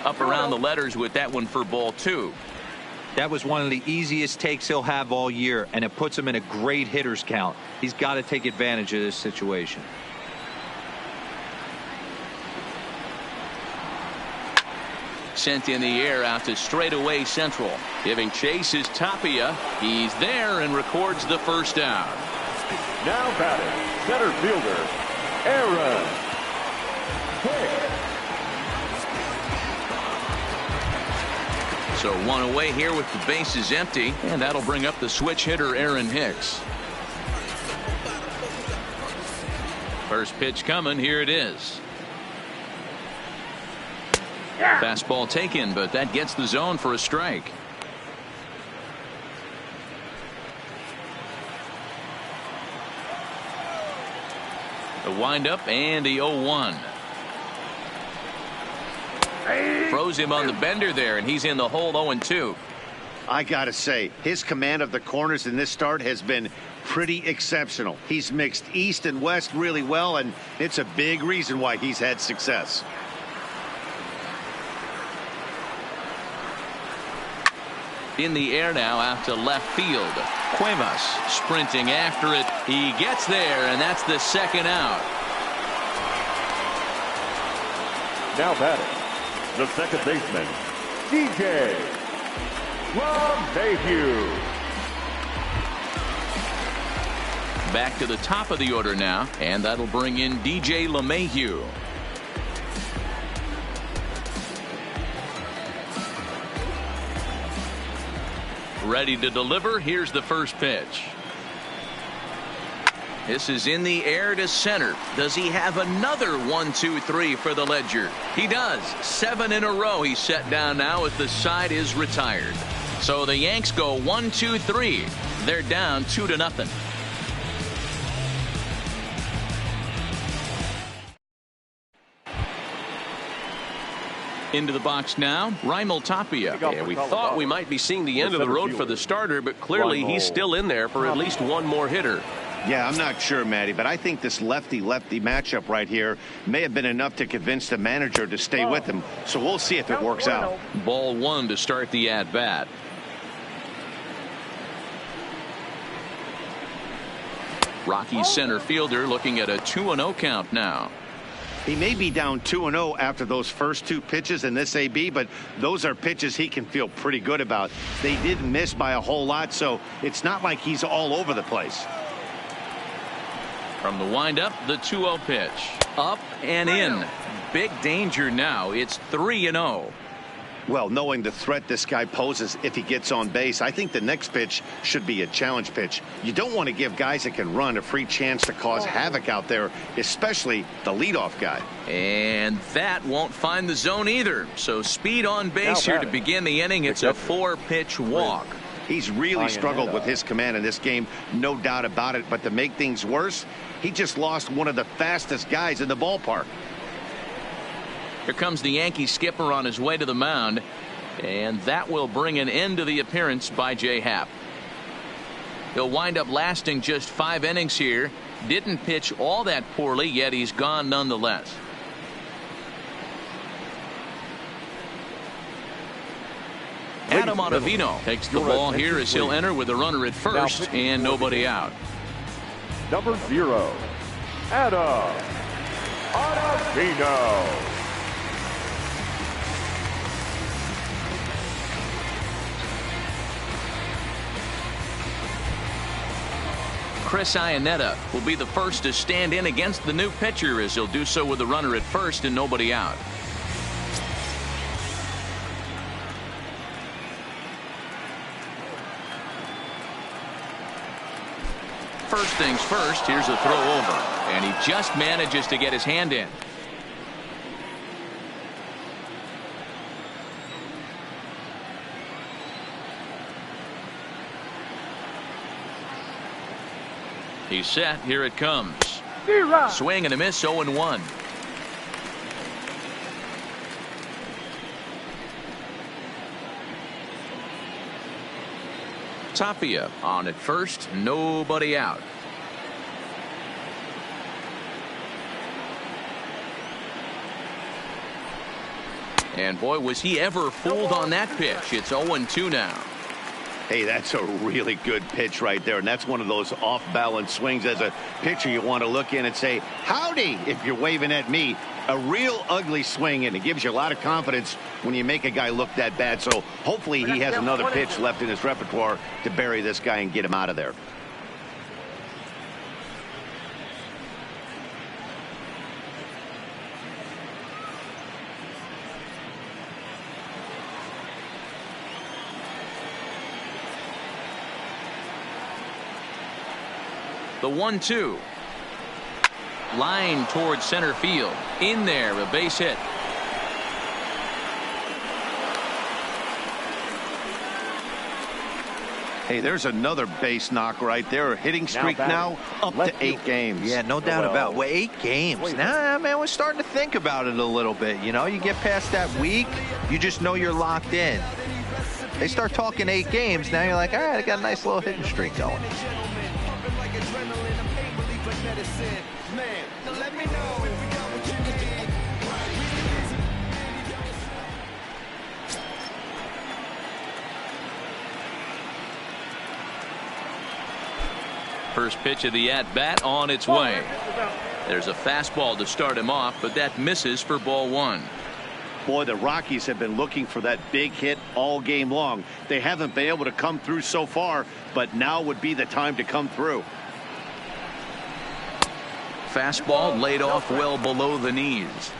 Up around the letters with that one for ball 2. That was one of the easiest takes he'll have all year, and it puts him in a great hitter's count. He's got to take advantage of this situation. Sent in the air out to straightaway central. Giving chase is Tapia. He's there and records the first down. Now batting, center fielder, Aaron Hicks. So one away here with the bases empty, and that'll bring up the switch hitter Aaron Hicks. First pitch coming. Here it is. Fastball taken, but that gets the zone for a strike. The windup and the 0-1. Froze him on the bender there, and he's in the hole 0-2. I gotta say, his command of the corners in this start has been pretty exceptional. He's mixed east and west really well, and it's a big reason why he's had success. In the air now out to left field. Cuevas sprinting after it. He gets there, and that's the second out. Now batting, the second baseman, DJ LeMahieu. Back to the top of the order now, and that'll bring in DJ LeMahieu. Ready to deliver. Here's the first pitch. This is in the air to center. Does he have another 1-2-3 for the ledger? He does. 7 in a row he's set down now as the side is retired. So the Yanks go 1-2-3. They're down 2-0. Into the box now, Raimel Tapia. Yeah, we thought we might be seeing the end of the road for the starter, but clearly he's still in there for at least one more hitter. Yeah, I'm not sure, Matty, but I think this lefty-lefty matchup right here may have been enough to convince the manager to stay with him. So we'll see if it works out. Ball 1 to start the at-bat. Rocky's center fielder looking at a 2-0 count now. He may be down 2-0 after those first 2 pitches in this AB, but those are pitches he can feel pretty good about. They didn't miss by a whole lot, so it's not like he's all over the place. From the windup, the 2-0 pitch. Up and in. Big danger now. It's 3-0. Well, knowing the threat this guy poses if he gets on base, I think the next pitch should be a challenge pitch. You don't want to give guys that can run a free chance to cause havoc out there, especially the leadoff guy. And that won't find the zone either. So speed on base here to begin the inning. It's a 4-pitch walk. He's really struggled with his command in this game, no doubt about it. But to make things worse, he just lost one of the fastest guys in the ballpark. Here comes the Yankee skipper on his way to the mound, and that will bring an end to the appearance by Jay Happ. He'll wind up lasting just 5 innings here. Didn't pitch all that poorly, yet he's gone nonetheless. Adam Ottavino takes the ball here as he'll enter with a runner at first and nobody out. Number 0, Adam Ottavino. Chris Iannetta will be the first to stand in against the new pitcher as he'll do so with a runner at first and nobody out. First things first, here's a throw over, and he just manages to get his hand in. He's set. Here it comes. Swing and a miss. 0-1. Tapia on at first. Nobody out. And boy, was he ever fooled on that pitch. It's 0-2 now. Hey, that's a really good pitch right there, and that's one of those off-balance swings. As a pitcher, you want to look in and say, howdy, if you're waving at me. A real ugly swing, and it gives you a lot of confidence when you make a guy look that bad. So hopefully he has another pitch left in his repertoire to bury this guy and get him out of there. The 1-2. Line towards center field. In there, a base hit. Hey, there's another base knock right there. Hitting streak now up to 8 games. Yeah, no doubt about it. Well, 8 games. Nah, man, we're starting to think about it a little bit. You know, you get past that week, you just know you're locked in. They start talking 8 games, now you're like, all right, I got a nice little hitting streak going. First pitch of the at-bat on its way. There's a fastball to start him off, but that misses for ball 1. Boy, the Rockies have been looking for that big hit all game long. They haven't been able to come through so far, but now would be the time to come through. Fastball laid off well below the knees.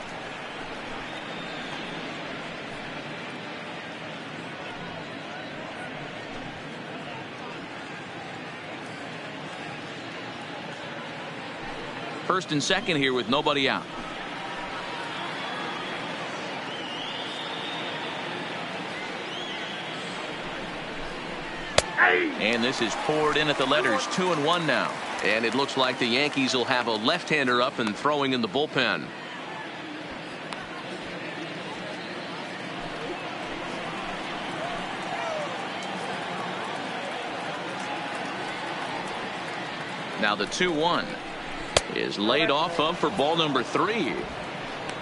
First and second here with nobody out. And this is poured in at the letters. 2-1 now. And it looks like the Yankees will have a left-hander up and throwing in the bullpen. Now the 2-1 is laid off of for ball number 3.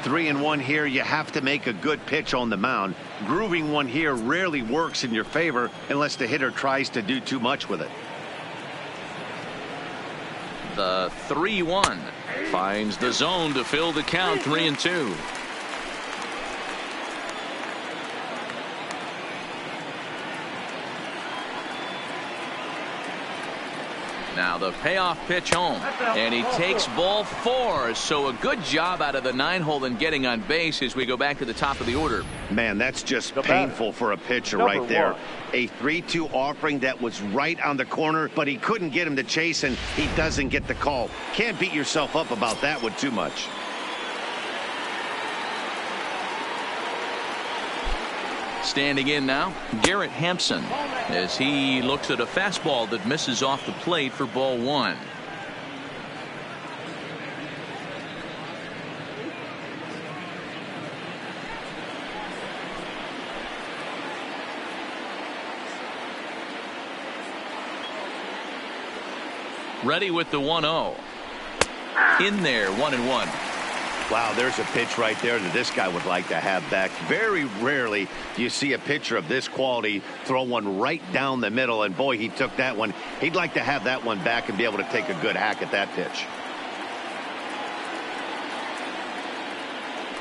3-1 here. You have to make a good pitch on the mound. Grooving one here rarely works in your favor unless the hitter tries to do too much with it. The 3-1 finds the zone to fill the count. 3-2. Now the payoff pitch home, and he takes ball 4. So a good job out of the 9-hole in getting on base as we go back to the top of the order. Man, that's just painful for a pitcher right there. A 3-2 offering that was right on the corner, but he couldn't get him to chase, and he doesn't get the call. Can't beat yourself up about that one too much. Standing in now, Garrett Hampson, as he looks at a fastball that misses off the plate for ball 1. Ready with the 1-0. In there, 1-1. Wow, there's a pitch right there that this guy would like to have back. Very rarely do you see a pitcher of this quality throw one right down the middle, and boy, he took that one. He'd like to have that one back and be able to take a good hack at that pitch.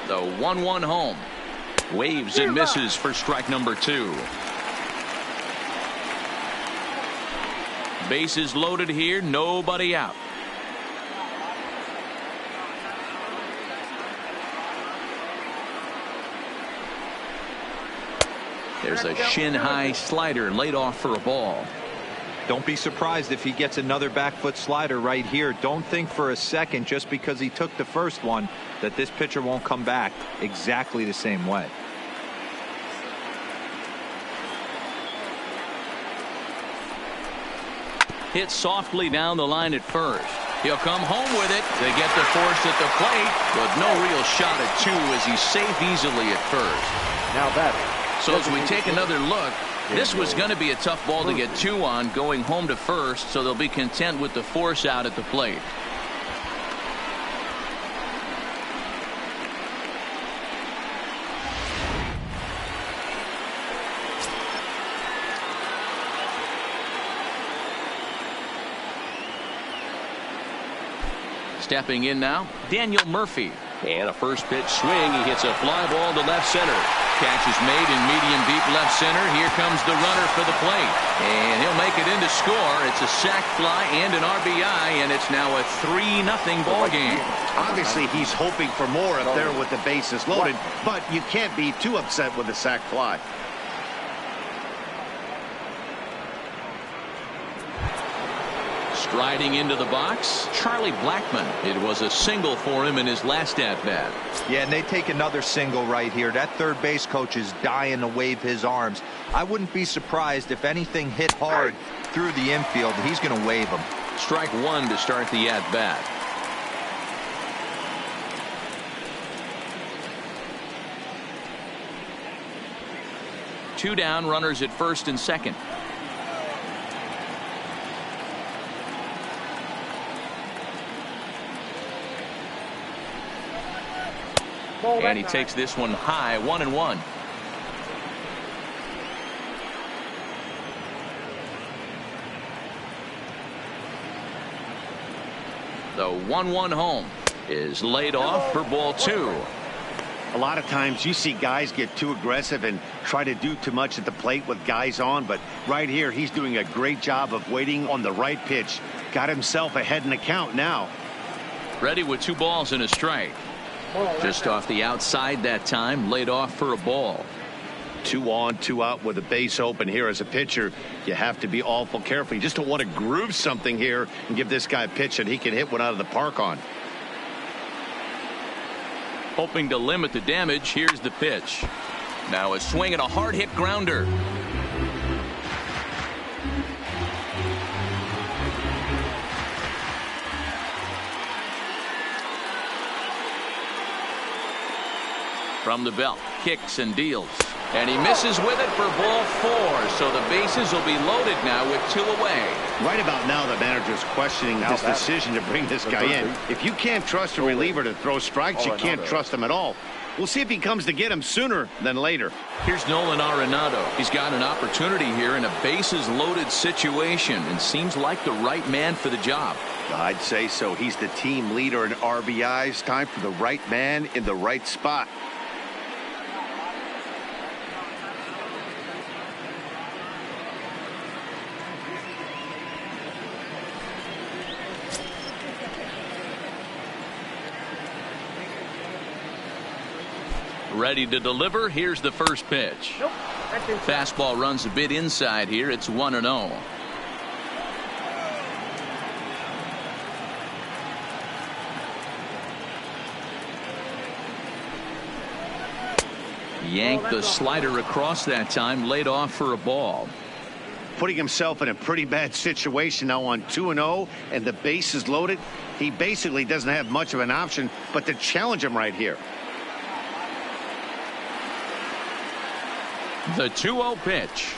The 1-1 home. Waves and misses for strike number 2. Bases loaded here, nobody out. There's a shin-high slider laid off for a ball. Don't be surprised if he gets another back foot slider right here. Don't think for a second, just because he took the first one, that this pitcher won't come back exactly the same way. Hit softly down the line at first. He'll come home with it to get the force at the plate, but no real shot at 2 as he's safe easily at first. Now batting. So as we take another look, this was going to be a tough ball to get 2 on going home to first, so they'll be content with the force out at the plate. Stepping in now, Daniel Murphy. And a first pitch swing. He hits a fly ball to left center. Catch is made in medium deep left center. Here comes the runner for the plate. And he'll make it in to score. It's a sac fly and an RBI, and it's now a 3-0 ball game. Obviously, he's hoping for more up there with the bases loaded, but you can't be too upset with a sac fly. Striding into the box, Charlie Blackmon. It was a single for him in his last at-bat. Yeah, and they take another single right here. That third base coach is dying to wave his arms. I wouldn't be surprised if anything hit hard through the infield. He's going to wave them. Strike one to start the at-bat. Two down, runners at first and second. And he takes this one high, 1-1. The 1-1 home is laid off for ball two. A lot of times you see guys get too aggressive and try to do too much at the plate with guys on, but right here he's doing a great job of waiting on the right pitch. Got himself ahead in the count now. Ready with 2 balls and a strike. Just off the outside that time, laid off for a ball. 2 on, 2 out with a base open here as a pitcher. You have to be awful careful. You just don't want to groove something here and give this guy a pitch that he can hit one out of the park on. Hoping to limit the damage, here's the pitch. Now a swing and a hard hit grounder. From the belt, kicks and deals. And he misses with it for ball 4. So the bases will be loaded now with 2 away. Right about now, the manager's questioning this decision to bring this guy in. If you can't trust a reliever to throw strikes, you can't trust him at all. We'll see if he comes to get him sooner than later. Here's Nolan Arenado. He's got an opportunity here in a bases loaded situation and seems like the right man for the job. I'd say so. He's the team leader in RBIs. Time for the right man in the right spot. Ready to deliver. Here's the first pitch. Fastball runs a bit inside here. It's 1-0. Yanked the slider across that time, laid off for a ball. Putting himself in a pretty bad situation now on 2-0 and the base is loaded. He basically doesn't have much of an option but to challenge him right here. The 2-0 pitch.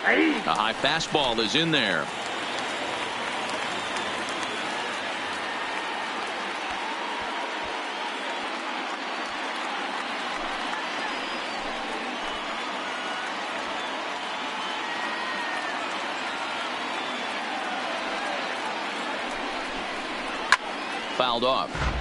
A high fastball is in there. Fouled off.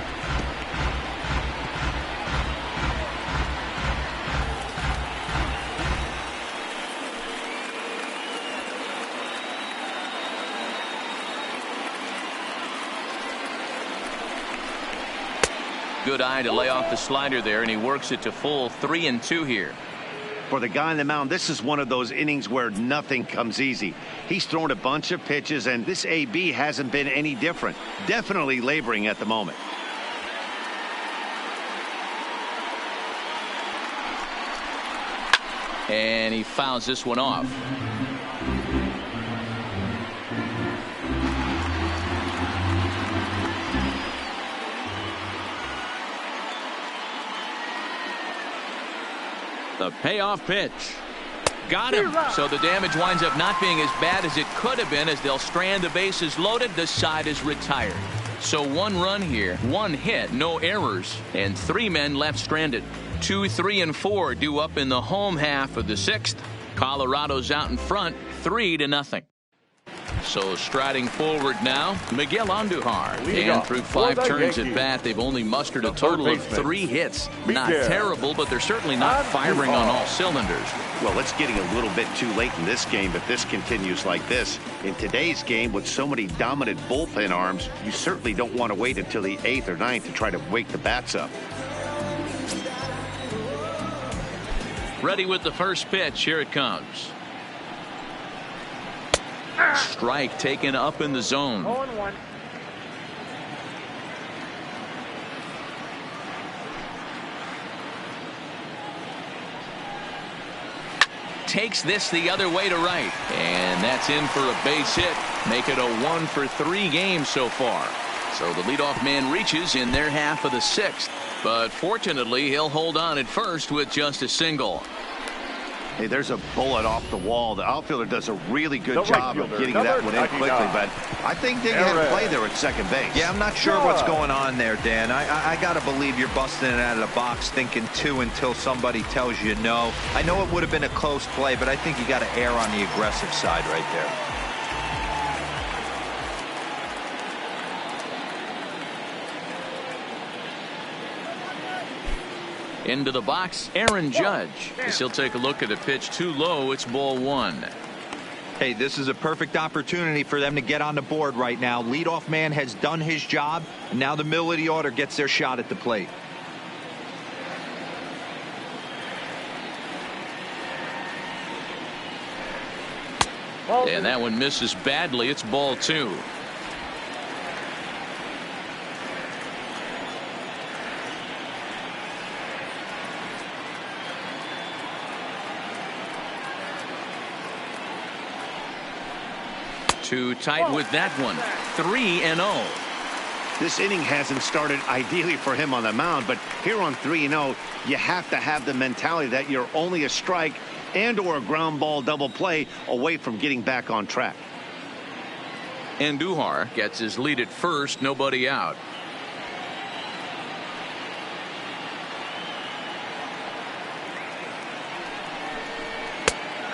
Good eye to lay off the slider there, and he works it to full 3-2 here. For the guy on the mound, this is one of those innings where nothing comes easy. He's thrown a bunch of pitches, and this AB hasn't been any different. Definitely laboring at the moment. And he fouls this one off. The payoff pitch. Got him. So the damage winds up not being as bad as it could have been as they'll strand the bases loaded. The side is retired. So 1 run here, 1 hit, no errors, and 3 men left stranded. 2, 3, and 4 due up in the home half of the 6th. Colorado's out in front, 3-0. So striding forward now, Miguel Andujar. Leading And off through for 5 the turns Yankees, at bat, they've only mustered a the total third of baseman, 3 hits. Not Miguel terrible, but they're certainly not firing on all cylinders. Well, it's getting a little bit too late in this game if this continues like this. In today's game, with so many dominant bullpen arms, you certainly don't want to wait until the 8th or 9th to try to wake the bats up. Ready with the first pitch. Here it comes. Strike taken up in the zone. 0-1. Takes this the other way to right. And that's in for a base hit. Make it a 1 for 3 games so far. So the leadoff man reaches in their half of the 6th. But fortunately, he'll hold on at first with just a single. Hey, there's a bullet off the wall. The outfielder does a really good The right job of fielder, getting that one in number quickly, 99. but I think they had a play there at second base. Yeah, I'm not sure what's going on there, Dan. I got to believe you're busting it out of the box thinking 2 until somebody tells you no. I know it would have been a close play, but I think you got to err on the aggressive side right there. Into the box, Aaron Judge. As he'll take a look at a pitch too low. It's ball 1. Hey, this is a perfect opportunity for them to get on the board right now. Leadoff man has done his job, and now the middle of the order gets their shot at the plate. And that one misses badly. It's ball 2. Too tight with that one. 3-0. This inning hasn't started ideally for him on the mound, but here on 3-0, you have to have the mentality that you're only a strike and or a ground ball double play away from getting back on track. Andujar gets his lead at first. Nobody out.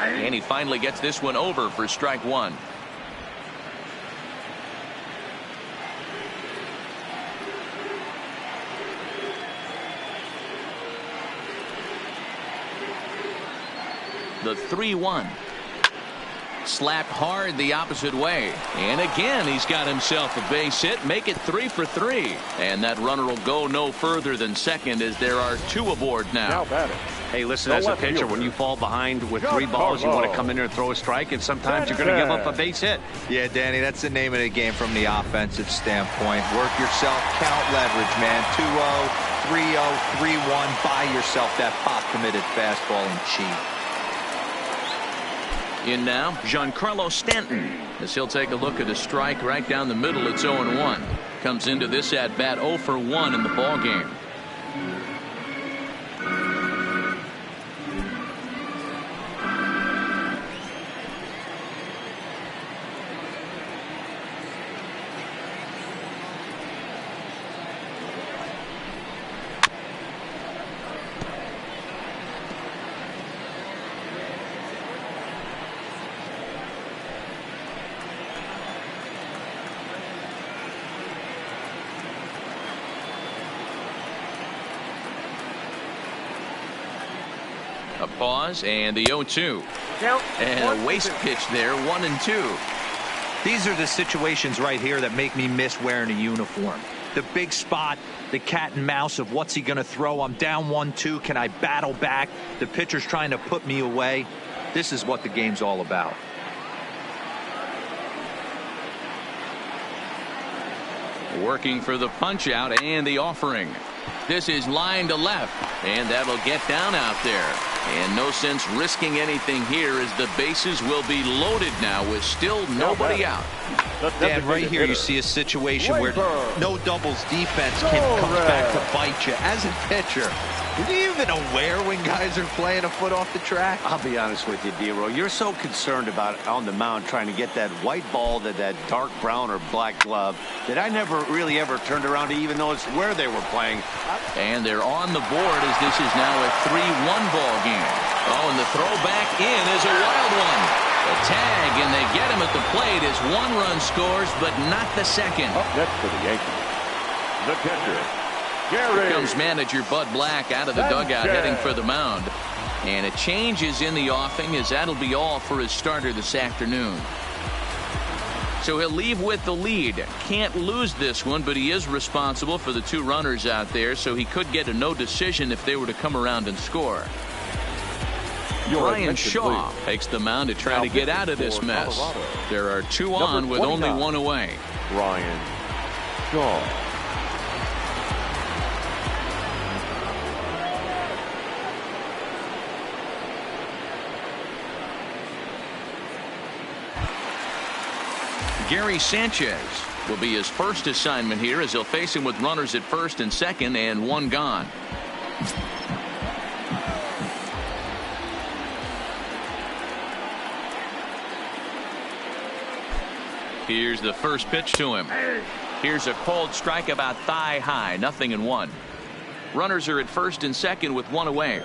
And he finally gets this one over for strike 1. The 3-1. Slapped hard the opposite way. And again, he's got himself a base hit. Make it 3 for 3. And that runner will go no further than second as there are 2 aboard now. Hey, listen, as a pitcher, when you fall behind with 3 balls, you want to come in there and throw a strike, and sometimes you're going to give up a base hit. Yeah, Danny, that's the name of the game from the offensive standpoint. Work yourself, count leverage, man. 2-0, 3-0, 3-1. Buy yourself that pop committed fastball and cheat. In now, Giancarlo Stanton. As he'll take a look at a strike right down the middle. It's 0-1. Comes into this at bat 0 for 1 in the ball game. A pause and the 0-2. And a waste pitch there, 1-2. These are the situations right here that make me miss wearing a uniform. The big spot, the cat and mouse of what's he going to throw. I'm down 1-2. Can I battle back? The pitcher's trying to put me away. This is what the game's all about. Working for the punch out and the offering. This is line to left, and that'll get down out there. And no sense risking anything here as the bases will be loaded now with still nobody out. Dan, right here you see a situation where no doubles defense comes back to bite you. As a pitcher, are you even aware when guys are playing a foot off the track? I'll be honest with you, D-Row. You're so concerned about on the mound trying to get that white ball to that dark brown or black glove that I never really ever turned around to even notice where they were playing. And they're on the board as this is now a 3-1 ball game. Oh, and the throw back in is a wild one. The tag, and they get him at the plate as one run scores, but not the second. Up next for the Yankees, the catcher, Gary. Here comes manager Bud Black out of the dugout heading for the mound. And a change is in the offing, as that'll be all for his starter this afternoon. So he'll leave with the lead. Can't lose this one, but he is responsible for the two runners out there, so he could get a no decision if they were to come around and score. Brian Shaw takes the mound to try to get out of this mess. There are two on with only one away. Brian Shaw. Gary Sanchez will be his first assignment here, as he'll face him with runners at first and second and one gone. Here's the first pitch to him. Here's a cold strike about thigh high, 0-1. Runners are at first and second with one away.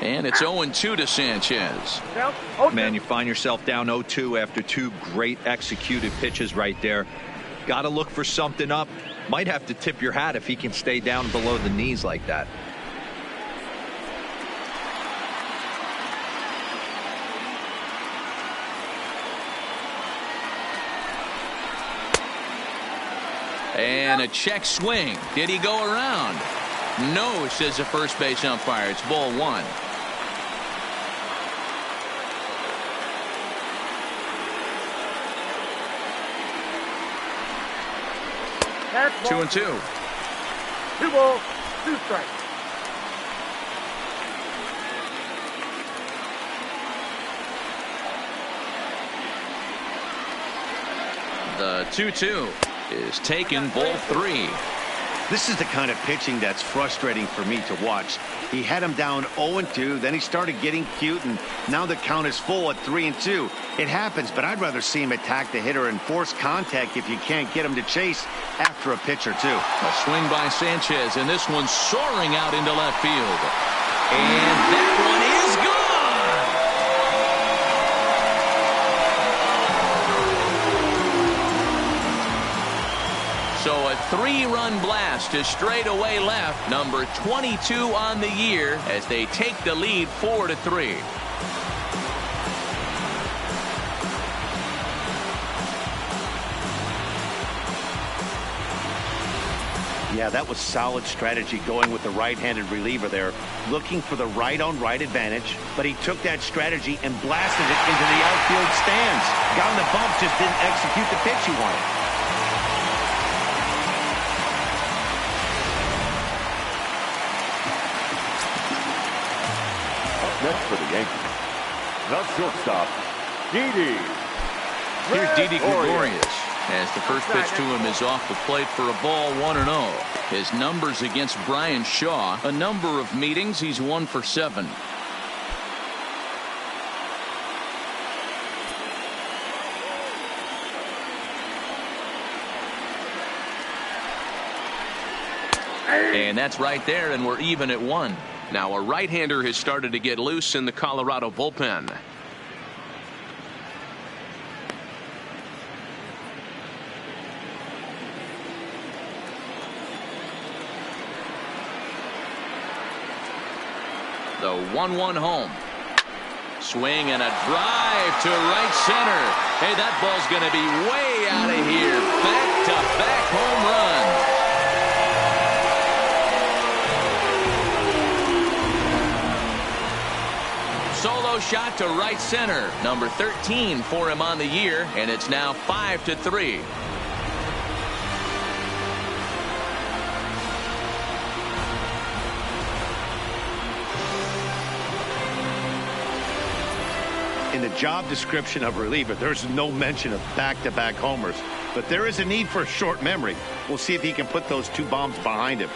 And it's 0-2 to Sanchez. Man, you find yourself down 0-2 after two great executed pitches right there. Got to look for something up. Might have to tip your hat if he can stay down below the knees like that. And a check swing. Did he go around? No, says the first base umpire. It's ball one. 2-2. 2 balls, 2 strikes. The 2-2 is taken, ball 3. This is the kind of pitching that's frustrating for me to watch. He had him down 0-2, then he started getting cute, and now the count is full at 3-2. It happens, but I'd rather see him attack the hitter and force contact if you can't get him to chase after a pitch or two. A swing by Sanchez, and this one's soaring out into left field. And that one is gone! So a 3-run blast to straightaway left, number 22 on the year, as they take the lead 4-3. Yeah, that was solid strategy going with the right-handed reliever there, looking for the right-on-right advantage, but he took that strategy and blasted it into the outfield stands. Got on the bump, just didn't execute the pitch he wanted. Next for the Yankees, the shortstop, Didi. Here's Didi Gregorius, as the first pitch to him is off the plate for a ball, 1-0. His numbers against Brian Shaw, a number of meetings, he's 1 for 7. And that's right there, and we're even at 1. Now a right-hander has started to get loose in the Colorado bullpen. The 1-1 home. Swing and a drive to right center. Hey, that ball's going to be way out of here. Back-to-back home run. Solo shot to right center, number 13 for him on the year, and it's now 5-3. In the job description of reliever, there's no mention of back-to-back homers, but there is a need for a short memory. We'll see if he can put those 2 bombs behind him.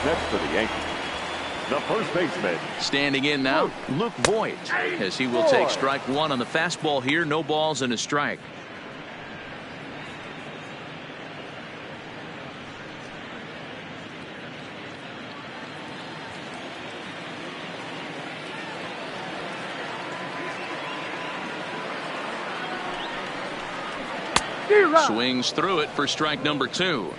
Next for the Yankees, the first baseman. Standing in now, Luke Voigt, as he will take strike one on the fastball here. No balls and a strike. Swings through it for strike number 2.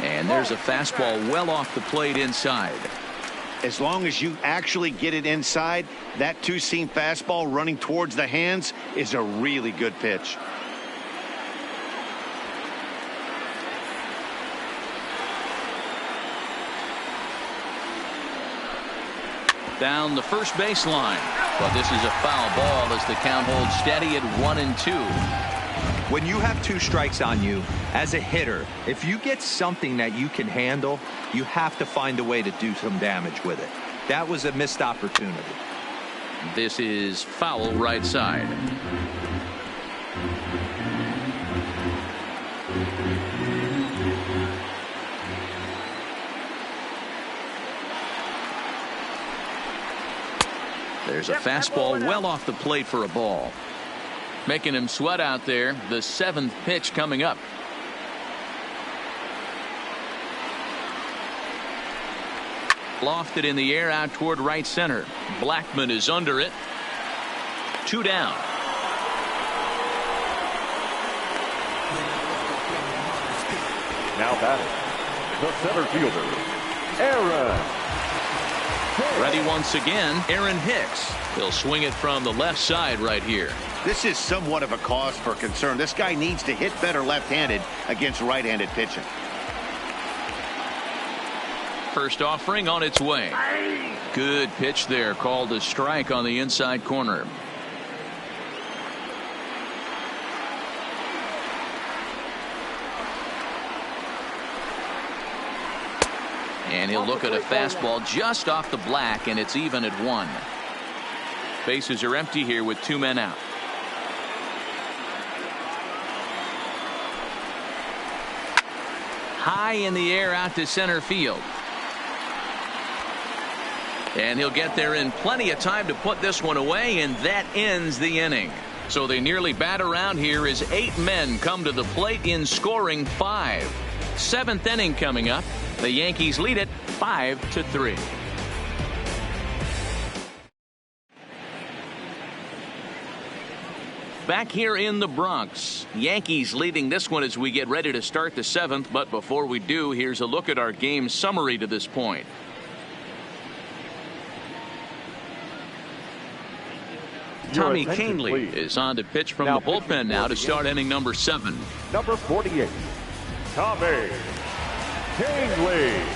And there's a fastball well off the plate inside. As long as you actually get it inside, that two-seam fastball running towards the hands is a really good pitch. Down the first baseline, but this is a foul ball as the count holds steady at 1-2. When you have 2 strikes on you as a hitter, if you get something that you can handle, you have to find a way to do some damage with it. That was a missed opportunity. This is foul right side. There's a fastball well off the plate for a ball. Making him sweat out there. The 7th pitch coming up. Lofted in the air out toward right center. Blackman is under it. 2 down. Now batting, the center fielder, Aaron. Ready once again, Aaron Hicks. He'll swing it from the left side right here. This is somewhat of a cause for concern. This guy needs to hit better left-handed against right-handed pitching. First offering on its way. Good pitch there, called a strike on the inside corner. And he'll look at a fastball just off the black, and it's even at 1. Bases are empty here with 2 men out. High in the air out to center field. And he'll get there in plenty of time to put this one away, and that ends the inning. So they nearly bat around here as 8 men come to the plate in scoring 5. 7th inning coming up. The Yankees lead it 5-3. Back here in the Bronx, Yankees leading this one as we get ready to start the 7th. But before we do, here's a look at our game summary to this point. Tommy Kahnle is on to pitch from the bullpen now to start inning number 7. Number 48, Tommy Kahnle.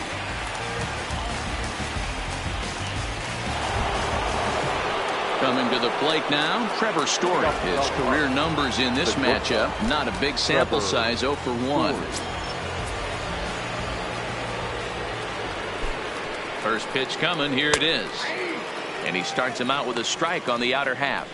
Coming to the plate now, Trevor Story. His career numbers in this matchup, not a big sample size, 0 for 1. First pitch coming, here it is. And he starts him out with a strike on the outer half.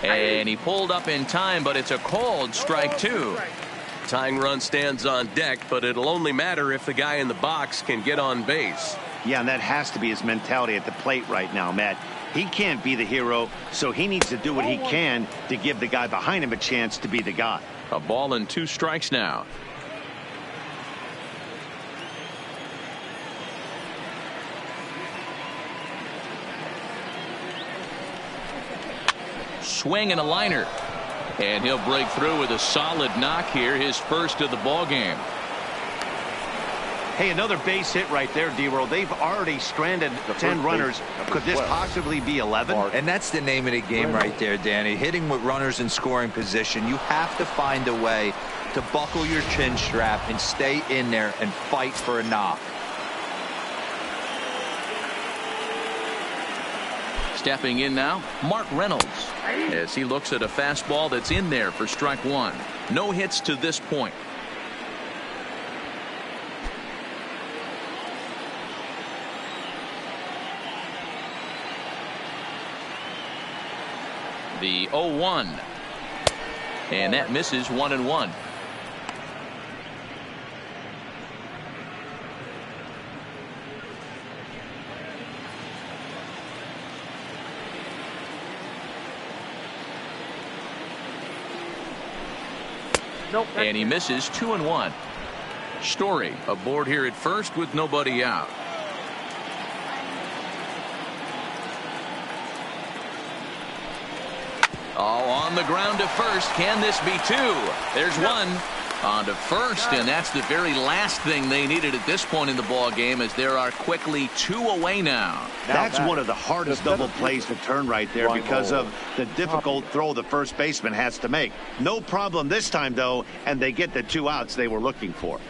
And he pulled up in time, but it's a called strike 2. Tying run stands on deck, but it'll only matter if the guy in the box can get on base. Yeah, and that has to be his mentality at the plate right now, Matt. He can't be the hero, so he needs to do what he can to give the guy behind him a chance to be the guy. A ball and 2 strikes now. Swing and a liner, and he'll break through with a solid knock here, his first of the ball game. Hey, another base hit right there, D-Roll. They've already stranded 10 runners. Could this possibly be 11? And that's the name of the game right there, Danny. Hitting with runners in scoring position. You have to find a way to buckle your chin strap and stay in there and fight for a knock. Stepping in now, Mark Reynolds, as he looks at a fastball that's in there for strike one. No hits to this point. The 0-1. And that misses 1-1. Nope. And he misses 2-1. Story aboard here at first with nobody out. Oh, on the ground to first. Can this be two? There's one. On to first, and that's the very last thing they needed at this point in the ball game, as there are quickly two away now. That's one of the hardest double plays to turn right there because of the difficult throw the first baseman has to make. No problem this time, though, and they get the 2 outs they were looking for.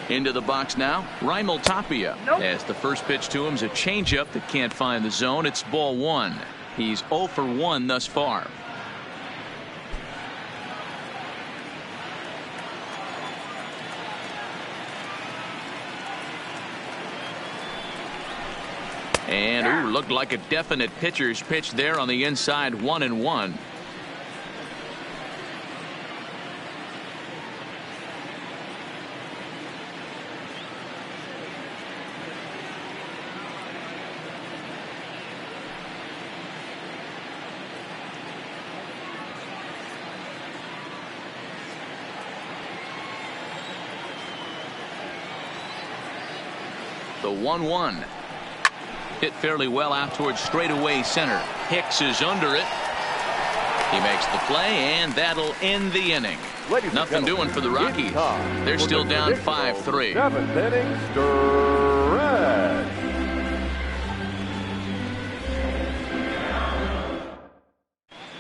Into the box now, Raimel Tapia. As the first pitch to him is a changeup that can't find the zone. It's ball one. He's 0 for 1 thus far. And looked like a definite pitcher's pitch there on the inside. 1-1. The 1-1. Hit fairly well out towards straightaway center. Hicks is under it. He makes the play, and that'll end the inning. Nothing doing for the Rockies. They're still down 5-3. 7th inning stretch.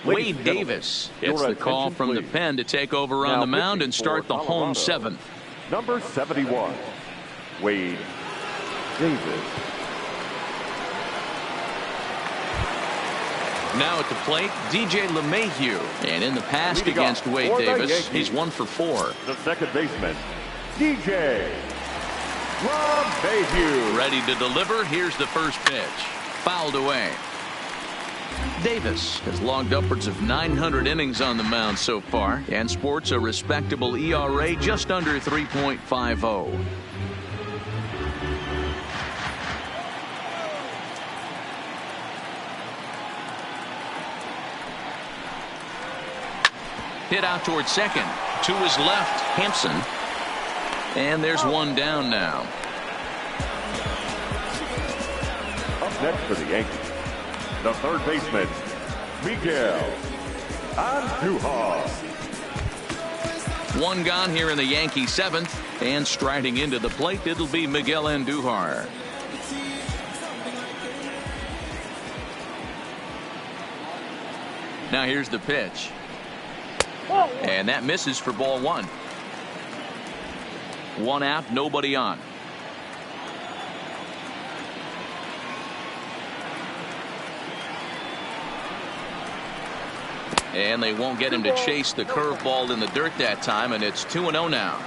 Wade Davis gets the call from the pen to take over on the mound and start the home 7th. Number 71, Wade Davis. Now at the plate, DJ LeMahieu. And in the past against Wade Davis, he's 1 for 4. The second baseman, DJ LeMahieu. Ready to deliver. Here's the first pitch. Fouled away. Davis has logged upwards of 900 innings on the mound so far and sports a respectable ERA just under 3.50. Hit out towards second. To his left, Hampson. And there's one down now. Up next for the Yankees, the third baseman, Miguel Andujar. One gone here in the Yankee 7th, and striding into the plate, it'll be Miguel Andujar. Now here's the pitch. And that misses for ball one. 1 out, nobody on. And they won't get him to chase the curveball in the dirt that time, and it's 2-0 now.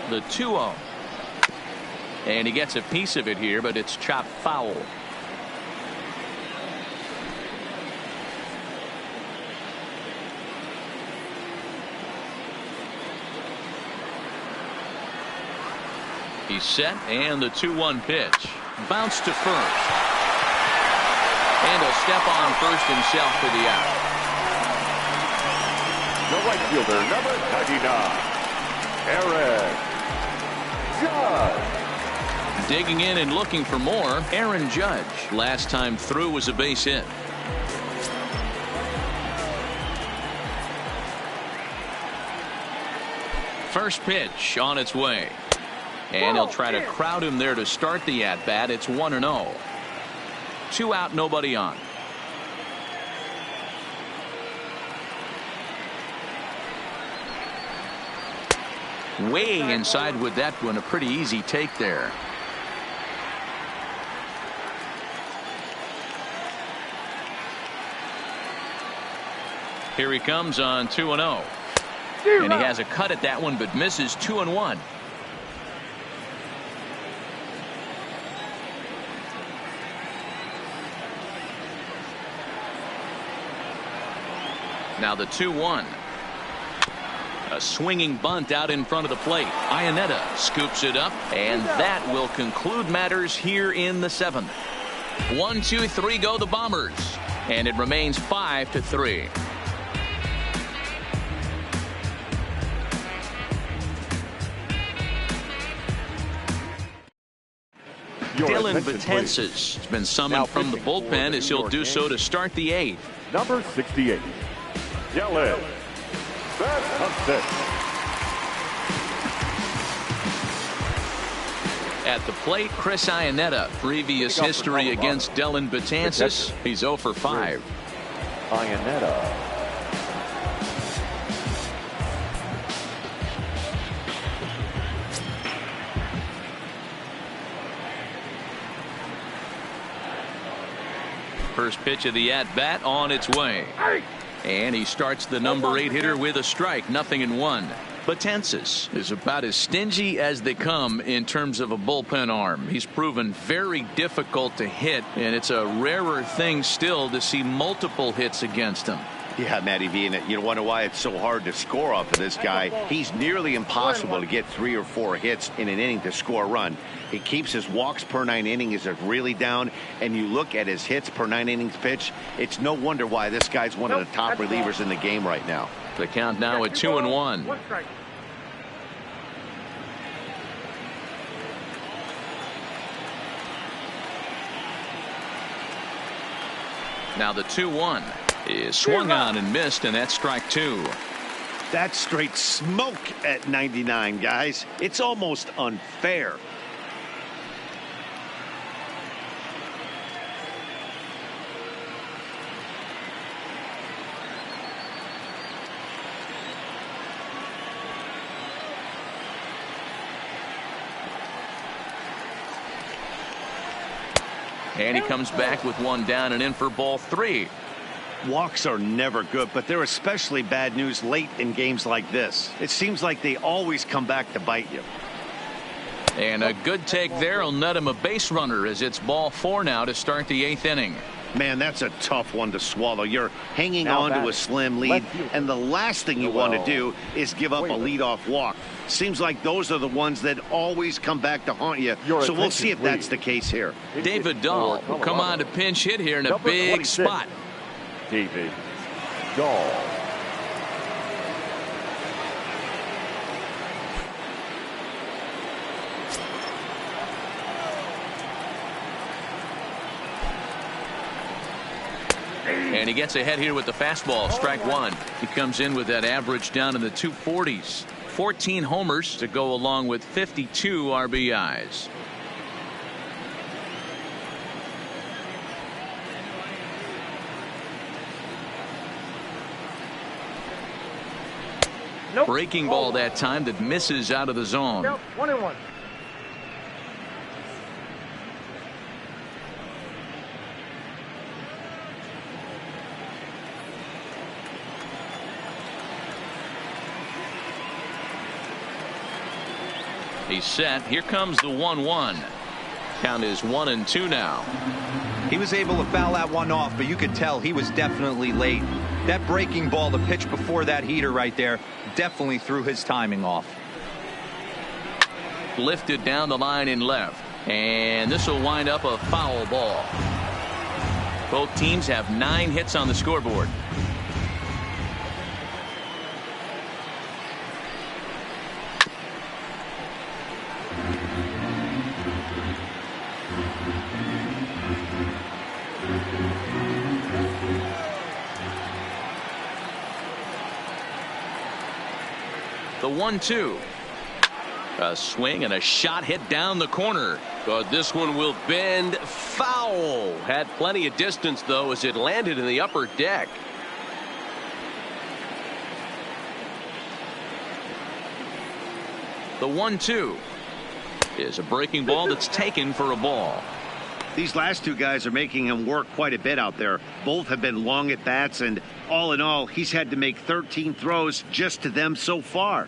The 2-0. And he gets a piece of it here, but it's chopped foul. He's set, and the 2-1 pitch. Bounce to first. And he'll step on first himself for the out. The right fielder, number 99, Aaron Judge. Digging in and looking for more, Aaron Judge. Last time through was a base hit. First pitch on its way. And he'll try to crowd him there to start the at-bat. It's 1-0. 2 out, nobody on. Way inside with that one. A pretty easy take there. Here he comes on 2-0. And he has a cut at that one, but misses. 2-1. Now the 2-1. A swinging bunt out in front of the plate. Iannetta scoops it up, and that will conclude matters here in the 7th. 1, 2, 3 go the Bombers, and it remains 5-3. Dylan Betances has been summoned from the bullpen as he'll do so to start the 8th. Number 68, Dylan Betances. At the plate, Chris Iannetta. Previous history against Dylan Betances. He's 0 for 5. Iannetta. First pitch of the at-bat on its way. And he starts the number 8 hitter with a strike. 0-1. Betances is about as stingy as they come in terms of a bullpen arm. He's proven very difficult to hit, and it's a rarer thing still to see multiple hits against him. Yeah, Matty V, and you wonder why it's so hard to score off of this guy. He's nearly impossible to get 3 or 4 hits in an inning to score a run. He keeps his walks per 9 innings is really down, and you look at his hits per 9 innings pitch, it's no wonder why this guy's one of the top relievers in the game right now. The count now at 2-1. Now the 2-1 is swung on and missed, and that's strike 2. That's straight smoke at 99, guys. It's almost unfair. And he comes back with 1 down and in for ball 3. Walks are never good, but they're especially bad news late in games like this. It seems like they always come back to bite you. And a good take there will net him a base runner as it's ball 4 now to start the 8th inning. Man, that's a tough one to swallow. You're hanging on to a slim lead, and the last thing you want to do is give up a leadoff walk. Seems like those are the ones that always come back to haunt you. So we'll see if that's the case here. David Dahl will come on to pinch hit here in a big spot. David Dahl. And he gets ahead here with the fastball. Strike 1. He comes in with that average down in the 240s. 14 homers to go along with 52 RBIs. Breaking ball that time that misses out of the zone. 1-1. He's set. Here comes the 1-1. Count is 1-2 now. He was able to foul that one off, but you could tell he was definitely late. That breaking ball, the pitch before that heater right there, definitely threw his timing off. Lifted down the line in left. And this will wind up a foul ball. Both teams have 9 hits on the scoreboard. The The 1-2. A swing and a shot hit down the corner. But this one will bend foul. Had plenty of distance, though, as it landed in the upper deck. The 1-2 is a breaking ball that's taken for a ball. These last two guys are making him work quite a bit out there. Both have been long at bats, and all in all, he's had to make 13 throws just to them so far.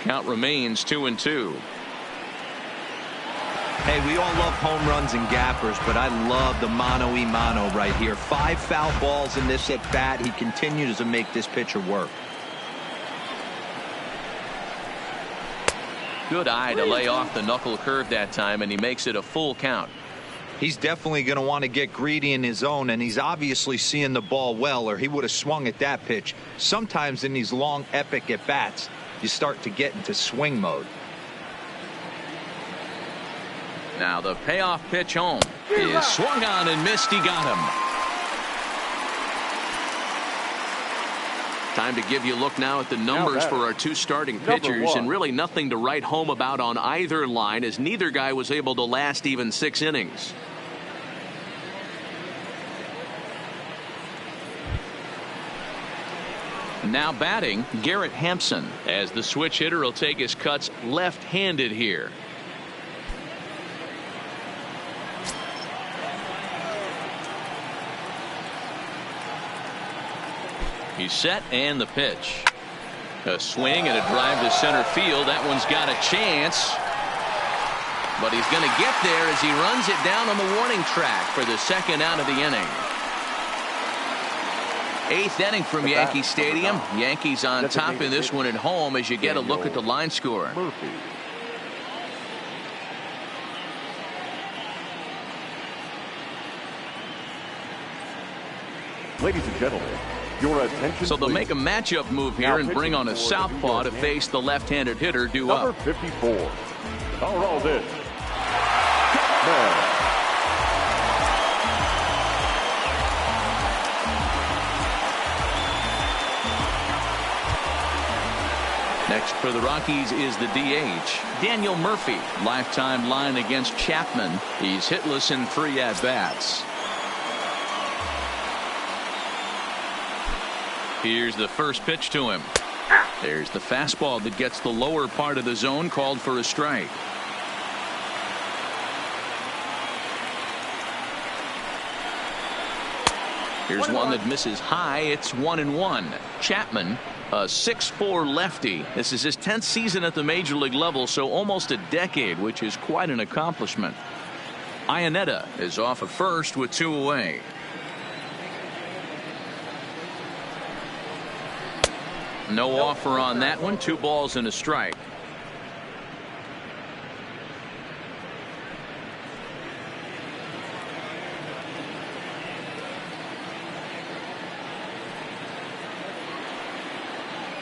Count remains 2-2. Hey, we all love home runs and gappers, but I love the mano-a-mano right here. 5 foul balls in this at bat. He continues to make this pitcher work. Good eye to lay off the knuckle curve that time, and he makes it a full count. He's definitely going to want to get greedy in his zone, and he's obviously seeing the ball well, or he would have swung at that pitch. Sometimes in these long, epic at-bats, you start to get into swing mode. Now the payoff pitch home is swung on and missed. He got him. Time to give you a look now at the numbers for our two starting pitchers, and really nothing to write home about on either line, as neither guy was able to last even 6 innings. Now batting, Garrett Hampson, as the switch hitter will take his cuts left-handed here. He's set, and the pitch. A swing and a drive to center field. That one's got a chance. But he's going to get there as he runs it down on the warning track for the second out of the inning. 8th inning from Yankee Stadium. Yankees on top in this one at home as you get a look at the line score. Ladies and gentlemen, your attention, so they'll please. make a matchup move here and bring on a southpaw to face the left-handed hitter due up. Number 54. Aroldis. Man. Next for the Rockies is the DH, Daniel Murphy. Lifetime line against Chapman. He's hitless in 3 at-bats. Here's the first pitch to him. There's the fastball that gets the lower part of the zone, called for a strike. Here's one that misses high. It's 1-1. Chapman, a 6'4" lefty. This is his 10th season at the major league level, so almost a decade, which is quite an accomplishment. Iannetta is off at first with 2 away. No offer on that one. 2 balls and a strike.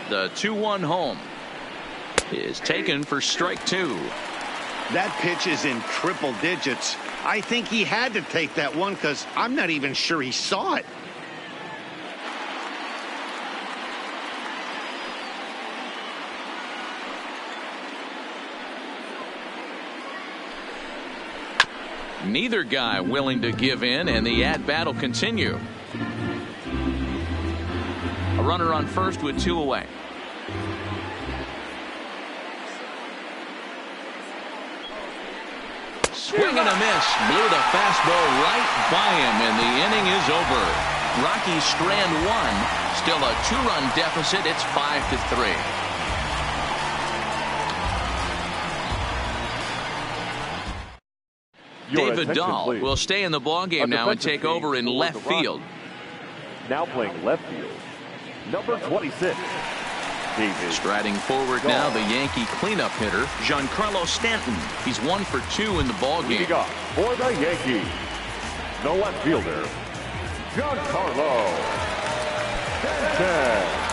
The 2-1 home is taken for strike 2. That pitch is in triple digits. I think he had to take that one because I'm not even sure he saw it. Neither guy willing to give in, and the at-bat will continue. A runner on first with 2 away. Swing and a miss. Blew the fastball right by him, and the inning is over. Rockies strand 1. Still a 2-run deficit. It's 5-3. David Dahl will stay in the ballgame now and take over in left field. Now playing left field, number 26. David Striding forward Dahl. now, the Yankee cleanup hitter, Giancarlo Stanton. He's 1 for 2 in the ballgame. Leading off for the Yankees, the left fielder, Giancarlo Stanton.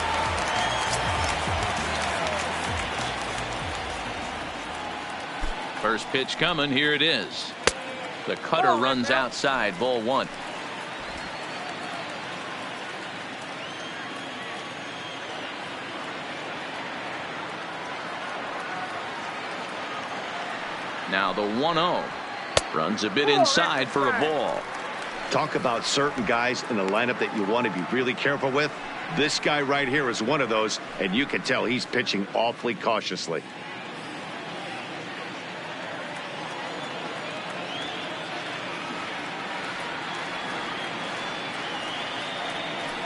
First pitch coming. Here it is. The cutter runs outside. Ball 1. Now the 1-0. Runs a bit inside for a ball. Talk about certain guys in the lineup that you want to be really careful with. This guy right here is one of those, and you can tell he's pitching awfully cautiously.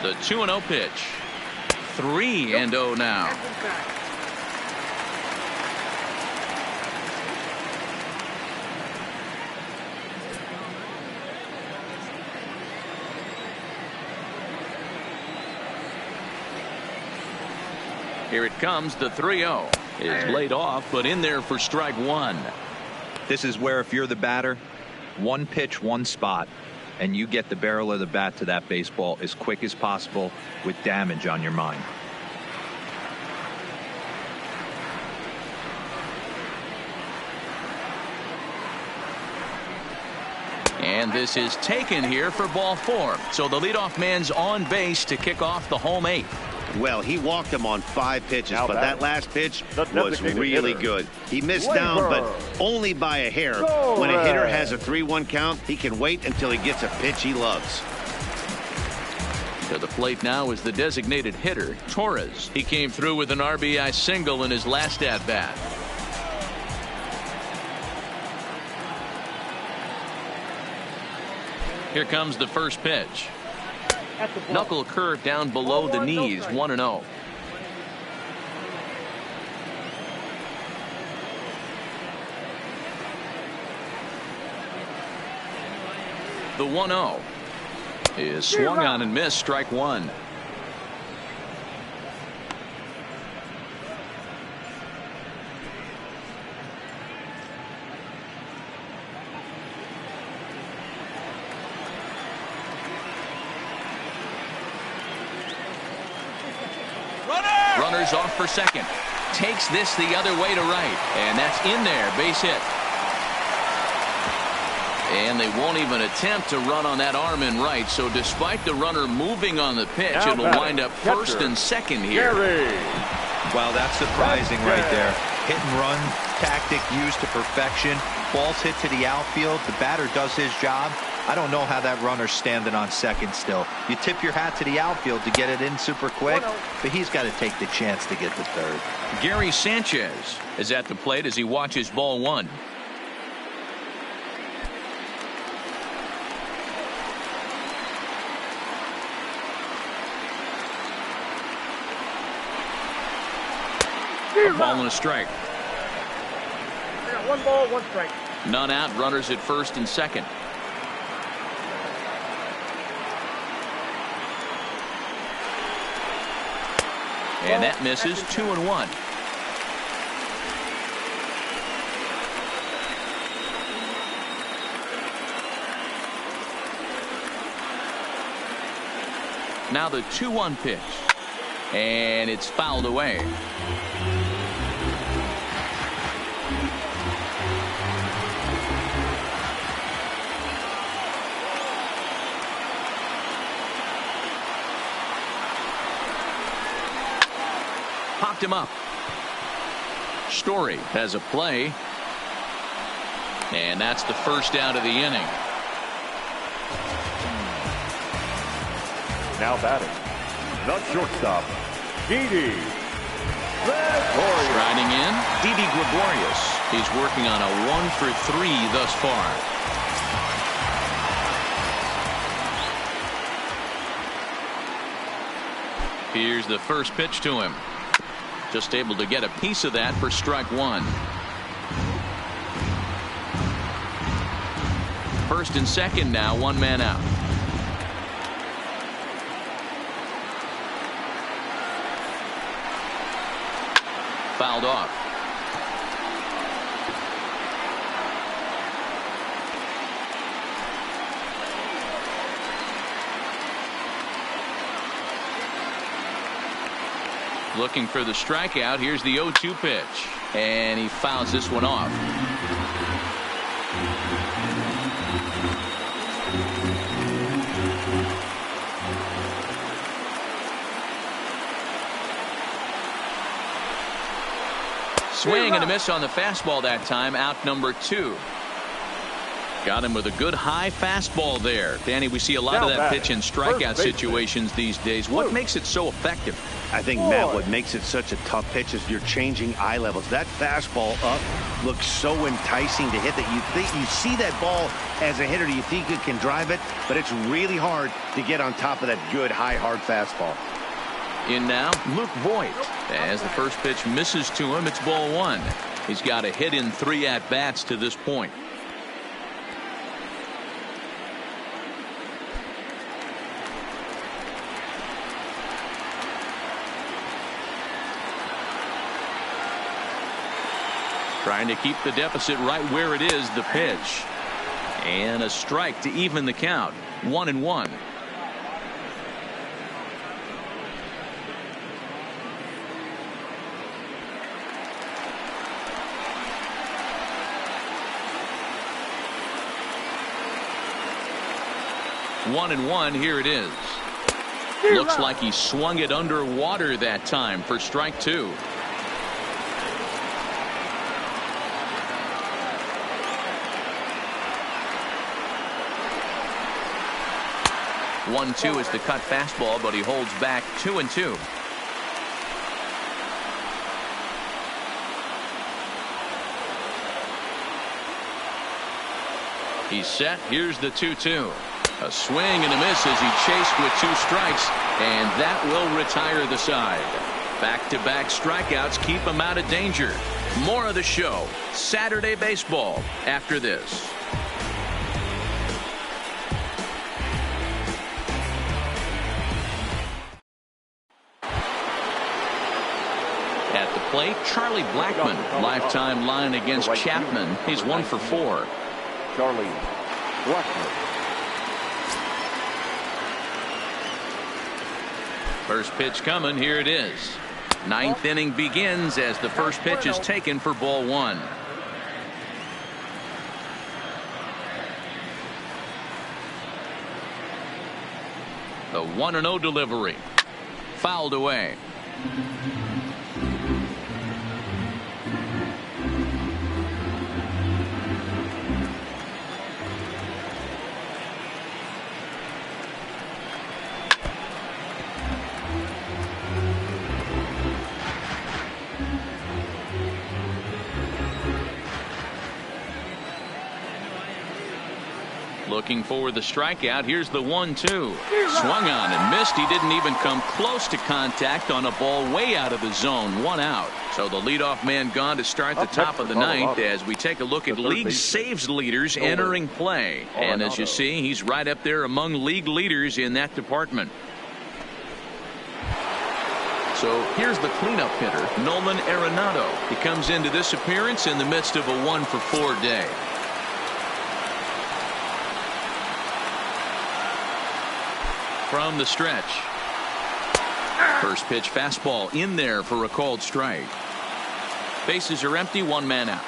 The 2-0 pitch. 3-0 now. Here it comes. The 3-0 is laid off, but in there for strike 1. This is where if you're the batter, one pitch, one spot, and you get the barrel of the bat to that baseball as quick as possible with damage on your mind. And this is taken here for ball 4. So the leadoff man's on base to kick off the home 8th. Well, he walked him on 5 pitches, Now but that last pitch was really good. He missed down, but only by a hair. When a hitter has a 3-1 count, he can wait until he gets a pitch he loves. To the plate now is the designated hitter, Torres. He came through with an RBI single in his last at-bat. Here comes the first pitch. Knuckle curve down below the knees. 1-0. The 1-0 is swung on and missed. Strike 1. Runners off for second. Takes this the other way to right. And that's in there. Base hit. And they won't even attempt to run on that arm in right. So despite the runner moving on the pitch, it'll wind up first and second here. Wow, that's surprising right there. Hit and run tactic used to perfection. Ball's hit to the outfield. The batter does his job. I don't know how that runner's standing on second still. You tip your hat to the outfield to get it in super quick, but he's got to take the chance to get to third. Gary Sanchez is at the plate as he watches ball 1. A ball and a strike. I got 1 ball, 1 strike. None out. Runners at first and second. And that misses. 2-1. Now the 2-1 pitch. And it's fouled away. Popped him up. Story has a play. And that's the first out of the inning. Now batting, the shortstop, Didi. Striding in, Didi Gregorius. He's working on a 1-for-3 thus far. Here's the first pitch to him. Just able to get a piece of that for strike 1. First and second now, 1 man out. Fouled off. Looking for the strikeout. Here's the 0-2 pitch. And he fouls this one off. Swing and a miss on the fastball that time. Out number 2. Got him with a good high fastball there. Danny, we see a lot of that pitch in strikeout situations these days. What makes it so effective? I think, Matt, what makes it such a tough pitch is you're changing eye levels. That fastball up looks so enticing to hit that you see that ball as a hitter. You think you can drive it, but it's really hard to get on top of that good high hard fastball. In now, Luke Voigt. As the first pitch misses to him, it's ball 1. He's got a hit in 3 at-bats to this point. Trying to keep the deficit right where it is. The pitch. And a strike to even the count. 1-1. Here it is. Looks like he swung it underwater that time for strike 2. 1-2 is the cut fastball, but he holds back 2-2. He's set. Here's the 2-2. A swing and a miss as he chased with 2 strikes, and that will retire the side. Back-to-back strikeouts keep him out of danger. More of the show, Saturday Baseball, after this. At the plate, Charlie Blackmon, lifetime line against Chapman. He's 1 for 4. Charlie Blackmon. First pitch coming. Here it is. 9th inning begins as the first pitch is taken for ball 1. The 1-0 delivery. Fouled away. Looking for the strikeout. Here's the 1-2. Swung on and missed. He didn't even come close to contact on a ball way out of the zone. 1 out. So the leadoff man gone to start the top of the 9th as we take a look at league saves leaders entering play. And as you see, he's right up there among league leaders in that department. So here's the cleanup hitter, Nolan Arenado. He comes into this appearance in the midst of a 1 for 4 day. From the stretch. First pitch fastball in there for a called strike. Bases are empty, 1 man out.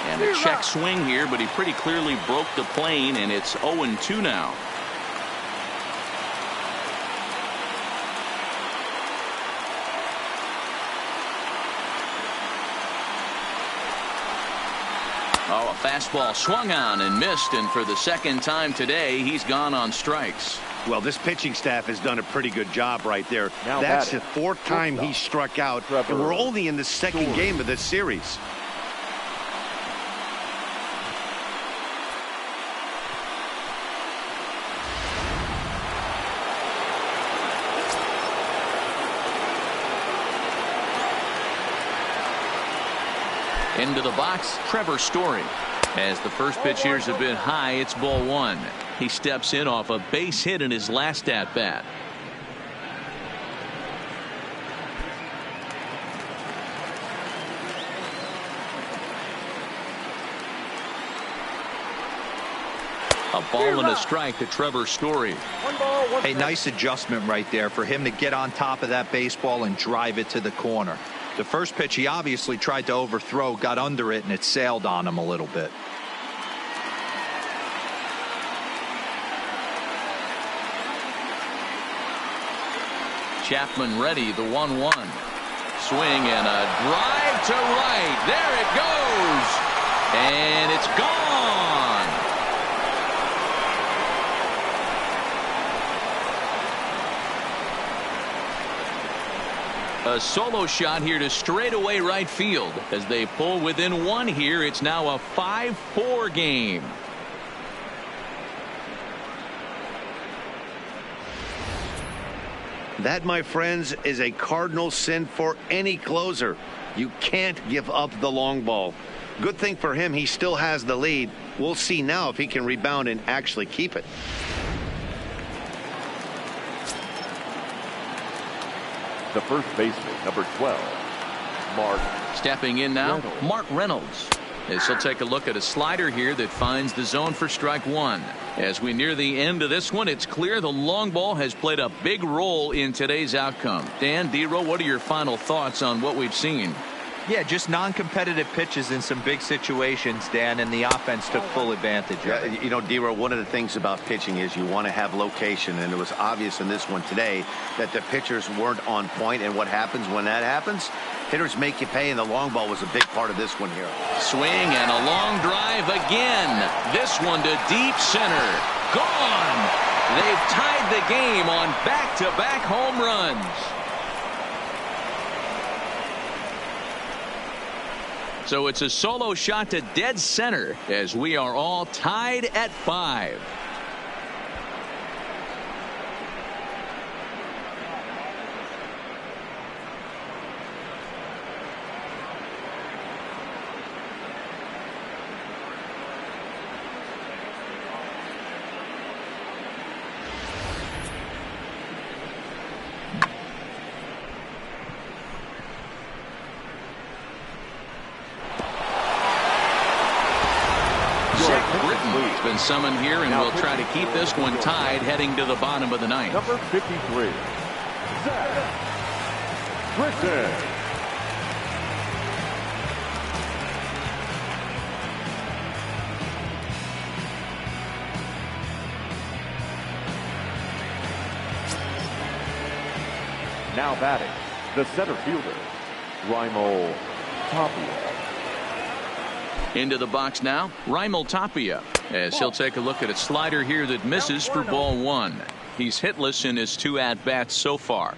And a check swing here, but he pretty clearly broke the plane, and it's 0-2 now. Oh, a fastball swung on and missed, and for the 2nd time today, he's gone on strikes. Well, this pitching staff has done a pretty good job right there. That's the 4th time he struck out, and we're only in the 2nd game of this series. Into the box, Trevor Story. As the first pitch here is a bit high, it's ball 1. He steps in off a base hit in his last at bat. A ball and a strike to Trevor Story. A nice adjustment right there for him to get on top of that baseball and drive it to the corner. The first pitch he obviously tried to overthrow, got under it, and it sailed on him a little bit. Chapman ready, the 1-1. Swing and a drive to right. There it goes. And it's gone. A solo shot here to straightaway right field. As they pull within one here, it's now a 5-4 game. That, my friends, is a cardinal sin for any closer. You can't give up the long ball. Good thing for him, he still has the lead. We'll see now if he can rebound and actually keep it. The first baseman, number 12, Mark. Stepping in now, Reynolds. Mark Reynolds. As he'll take a look at a slider here that finds the zone for strike one. As we near the end of this one, it's clear the long ball has played a big role in today's outcome. Dan, D-Row, what are your final thoughts on what we've seen? Yeah, just non-competitive pitches in some big situations, Dan, and the offense took full advantage of it. You know, D-Row, one of the things about pitching is you want to have location, and it was obvious in this one today that the pitchers weren't on point, and what happens when that happens? Hitters make you pay, and the long ball was a big part of this one here. Swing and a long drive again. This one to deep center. Gone. They've tied the game on back-to-back home runs. So it's a solo shot to dead center as we are all tied at 5. Been summoned here, and we'll try to keep this one tied heading to the bottom of the ninth. Number 53, Zach Britton. Now batting, the center fielder, Raimel Tapia. Into the box now, Raimel Tapia, as he'll take a look at a slider here that misses for ball 1. He's hitless in his 2 at-bats so far.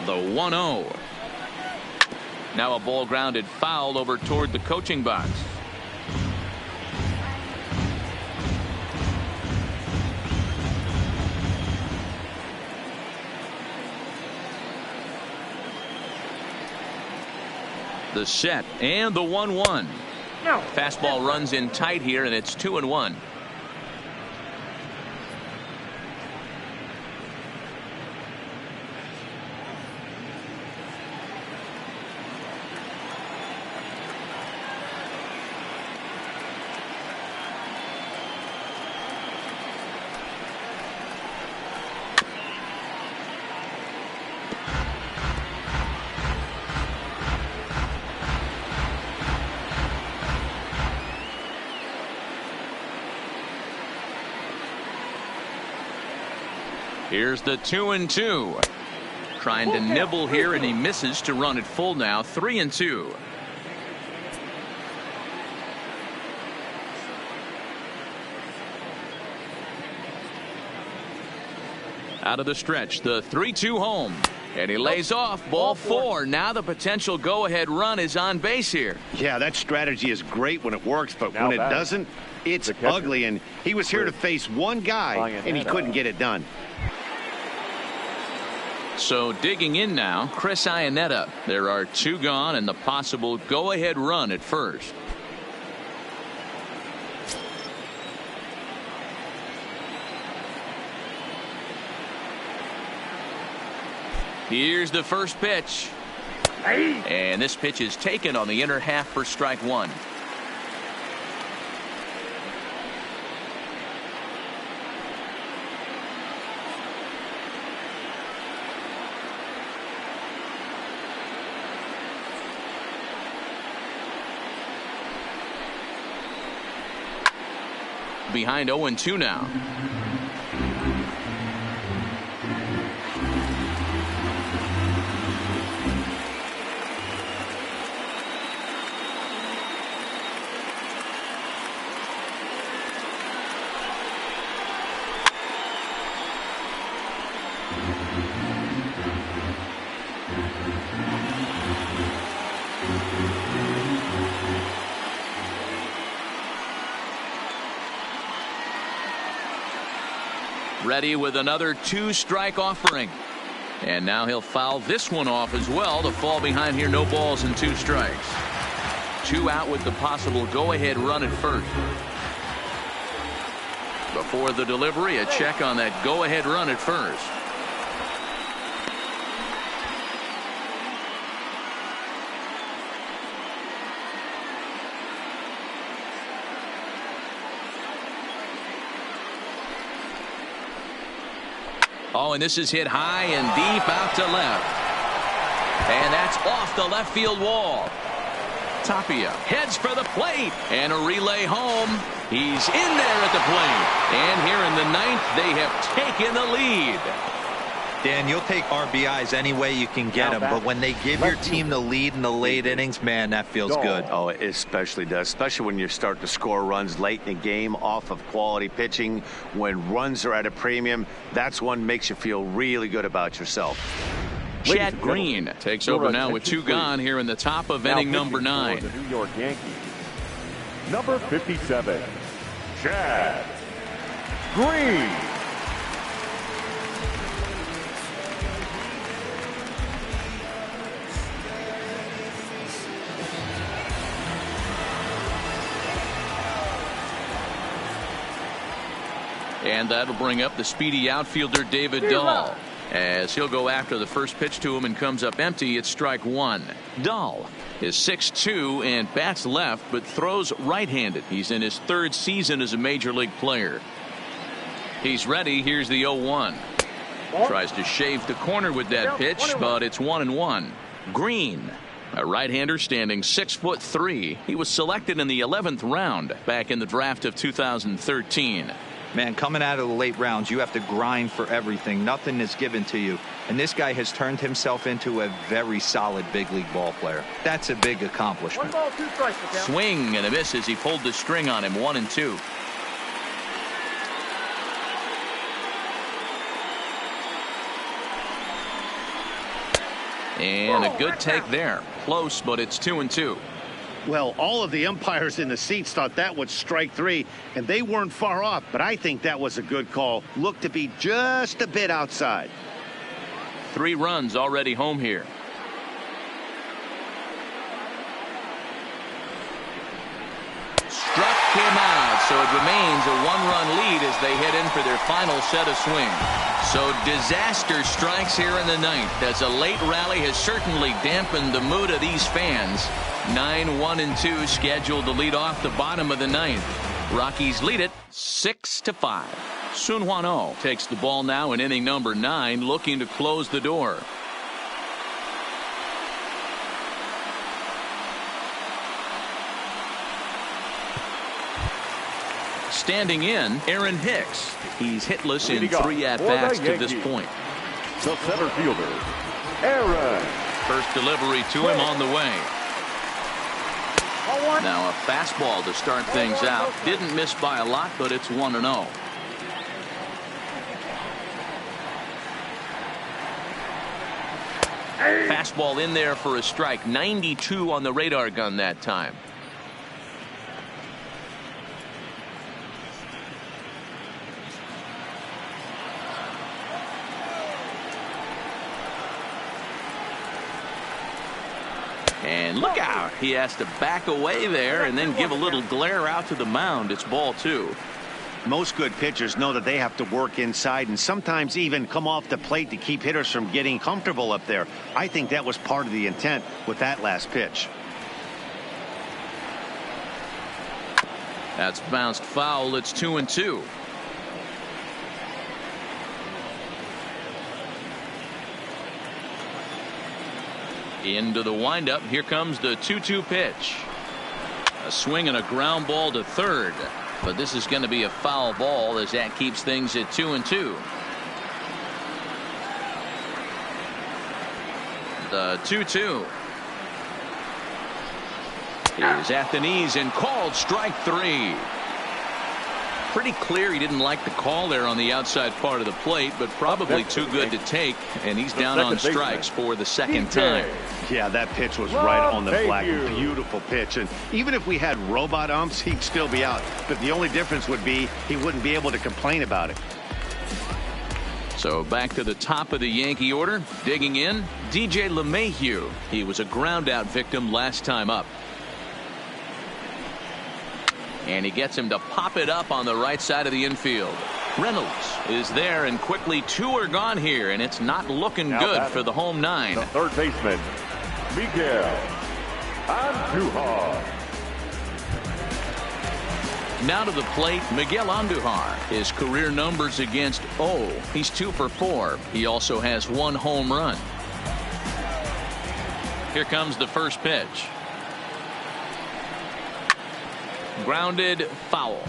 The 1-0. Now a ball grounded foul over toward the coaching box. The set and the 1-1. No. Fastball runs in tight here, and it's 2-1. Here's the 2-2. Trying to nibble here, and he misses to run it full now. 3-2. Out of the stretch, the 3-2 home. And he lays off ball 4. Now the potential go-ahead run is on base here. Yeah, that strategy is great when it works, but when it doesn't, it's ugly. And he was here to face one guy, and he couldn't get it done. So digging in now, Chris Iannetta. There are 2 gone and the possible go-ahead run at first. Here's the first pitch. And this pitch is taken on the inner half for strike 1. behind 0-2 now. Ready with another 2-strike offering. And now he'll foul this one off as well to fall behind here. No balls and 2 strikes. 2 out with the possible go-ahead run at first. Before the delivery, a check on that go-ahead run at first. Oh, and this is hit high and deep out to left. And that's off the left field wall. Tapia heads for the plate. And a relay home. He's in there at the plate. And here in the 9th, they have taken the lead. Dan, you'll take RBIs any way you can get them, but when they give your team the lead in the late innings, man, that feels good. Oh, it especially does, especially when you start to score runs late in the game off of quality pitching. When runs are at a premium, that's one makes you feel really good about yourself. Chad Green takes over now with 2 gone here in the top of inning number 9. The New York Yankees, number 57, Chad Green. And that'll bring up the speedy outfielder David Dahl, as he'll go after the first pitch to him and comes up empty. It's strike 1. Dahl is 6'2" and bats left, but throws right-handed. He's in his 3rd season as a major league player. He's ready. Here's the 0-1. Tries to shave the corner with that pitch, but it's 1-1. Green, a right-hander standing 6'3". He was selected in the 11th round back in the draft of 2013. Man, coming out of the late rounds, you have to grind for everything. Nothing is given to you. And this guy has turned himself into a very solid big league ball player. That's a big accomplishment. 1 ball, 2 strikes. Swing and a miss as he pulled the string on him. 1-2. And a good take there. Close, but it's 2-2. Well, all of the umpires in the seats thought that was strike 3, and they weren't far off, but I think that was a good call. Looked to be just a bit outside. 3 runs already home here. Struck him out, so it remains a 1-run lead as they head in for their final set of swings. So disaster strikes here in the 9th, as a late rally has certainly dampened the mood of these fans. 9-1-2 scheduled to lead off the bottom of the 9th. Rockies lead it 6-5. Sun Hwan-Oh takes the ball now in inning number 9, looking to close the door. Standing in, Aaron Hicks. He's hitless in 3 at-bats to this point. The center fielder, Aaron. First delivery to him on the way. Now a fastball to start things out. Didn't miss by a lot, but it's 1-0. Fastball in there for a strike. 92 on the radar gun that time. And look out. He has to back away there and then give a little glare out to the mound. It's ball 2. Most good pitchers know that they have to work inside and sometimes even come off the plate to keep hitters from getting comfortable up there. I think that was part of the intent with that last pitch. That's bounced foul. It's 2-2. Into the windup. Here comes the 2-2 pitch. A swing and a ground ball to third. but this is going to be a foul ball as that keeps things at 2-2. The 2-2 is at the knees and called strike 3. Pretty clear he didn't like the call there on the outside part of the plate, but probably too good to take, and he's down on strikes for the second time. Yeah, that pitch was right on the black. Beautiful pitch, and even if we had robot umps, he'd still be out. But the only difference would be he wouldn't be able to complain about it. So back to the top of the Yankee order, digging in, DJ LeMahieu. He was a ground out victim last time up. And he gets him to pop it up on the right side of the infield. Reynolds is there, and quickly 2 are gone here, and it's not looking good for the home 9. The third baseman, Miguel Andujar. Now to the plate, Miguel Andujar. His career numbers against he's 2 for 4. He also has 1 home run. Here comes the first pitch. Grounded foul.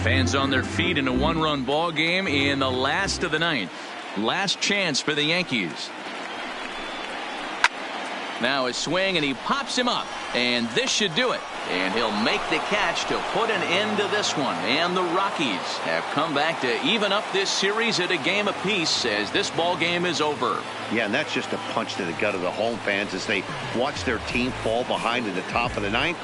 Fans on their feet in a 1-run ball game in the last of the 9th. Last chance for the Yankees. Now a swing, and he pops him up, and this should do it. And he'll make the catch to put an end to this one. And the Rockies have come back to even up this series at a game apiece as this ball game is over. Yeah, and that's just a punch to the gut of the home fans as they watch their team fall behind in the top of the 9th.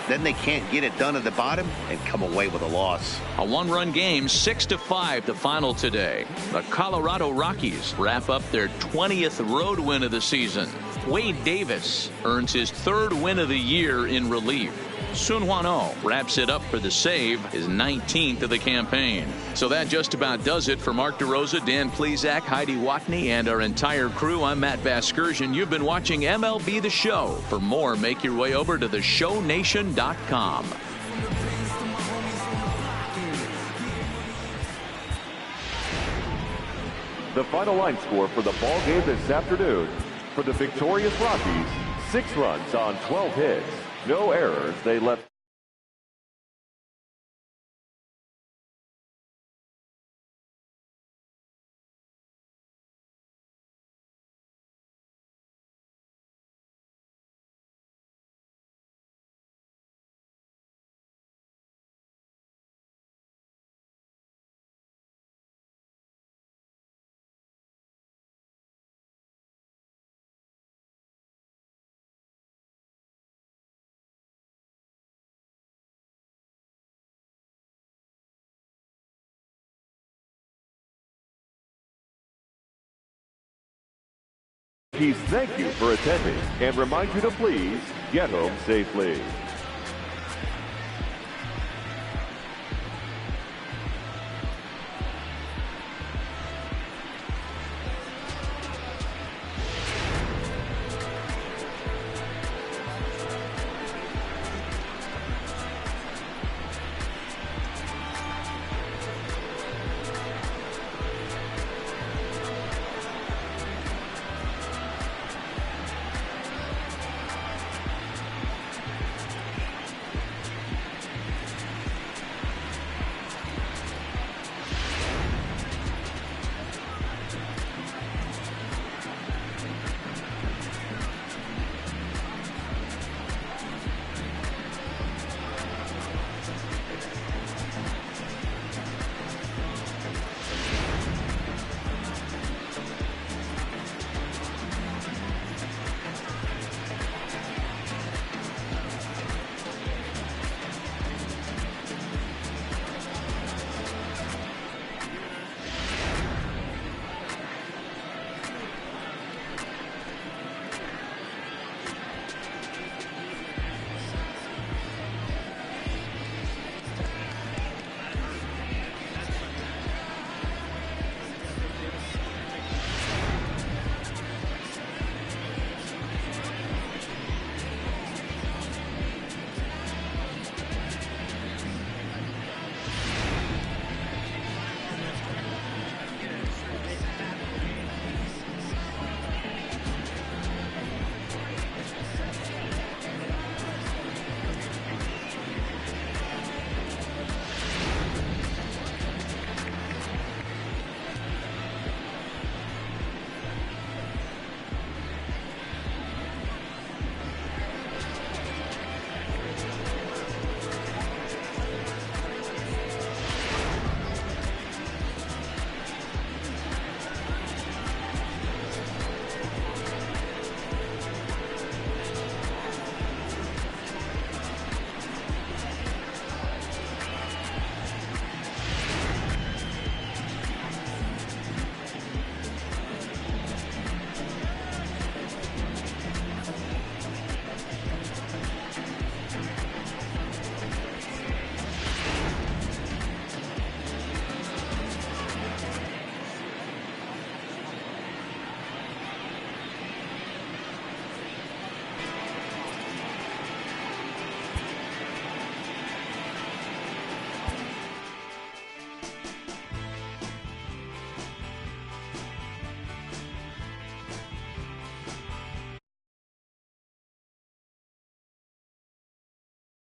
Then they can't get it done at the bottom and come away with a loss. A 1-run game, 6-5 the final today. The Colorado Rockies wrap up their 20th road win of the season. Wade Davis earns his 3rd win of the year in relief. Sun Hwan-Oh wraps it up for the save, his 19th of the campaign. So that just about does it for Mark DeRosa, Dan Plesac, Heidi Watney, and our entire crew. I'm Matt Vasgersian. You've been watching MLB The Show. For more, make your way over to theshownation.com. The final line score for the ball game this afternoon. For the victorious Rockies, 6 runs on 12 hits. No errors. They left. Thank you for attending and remind you to please get home safely.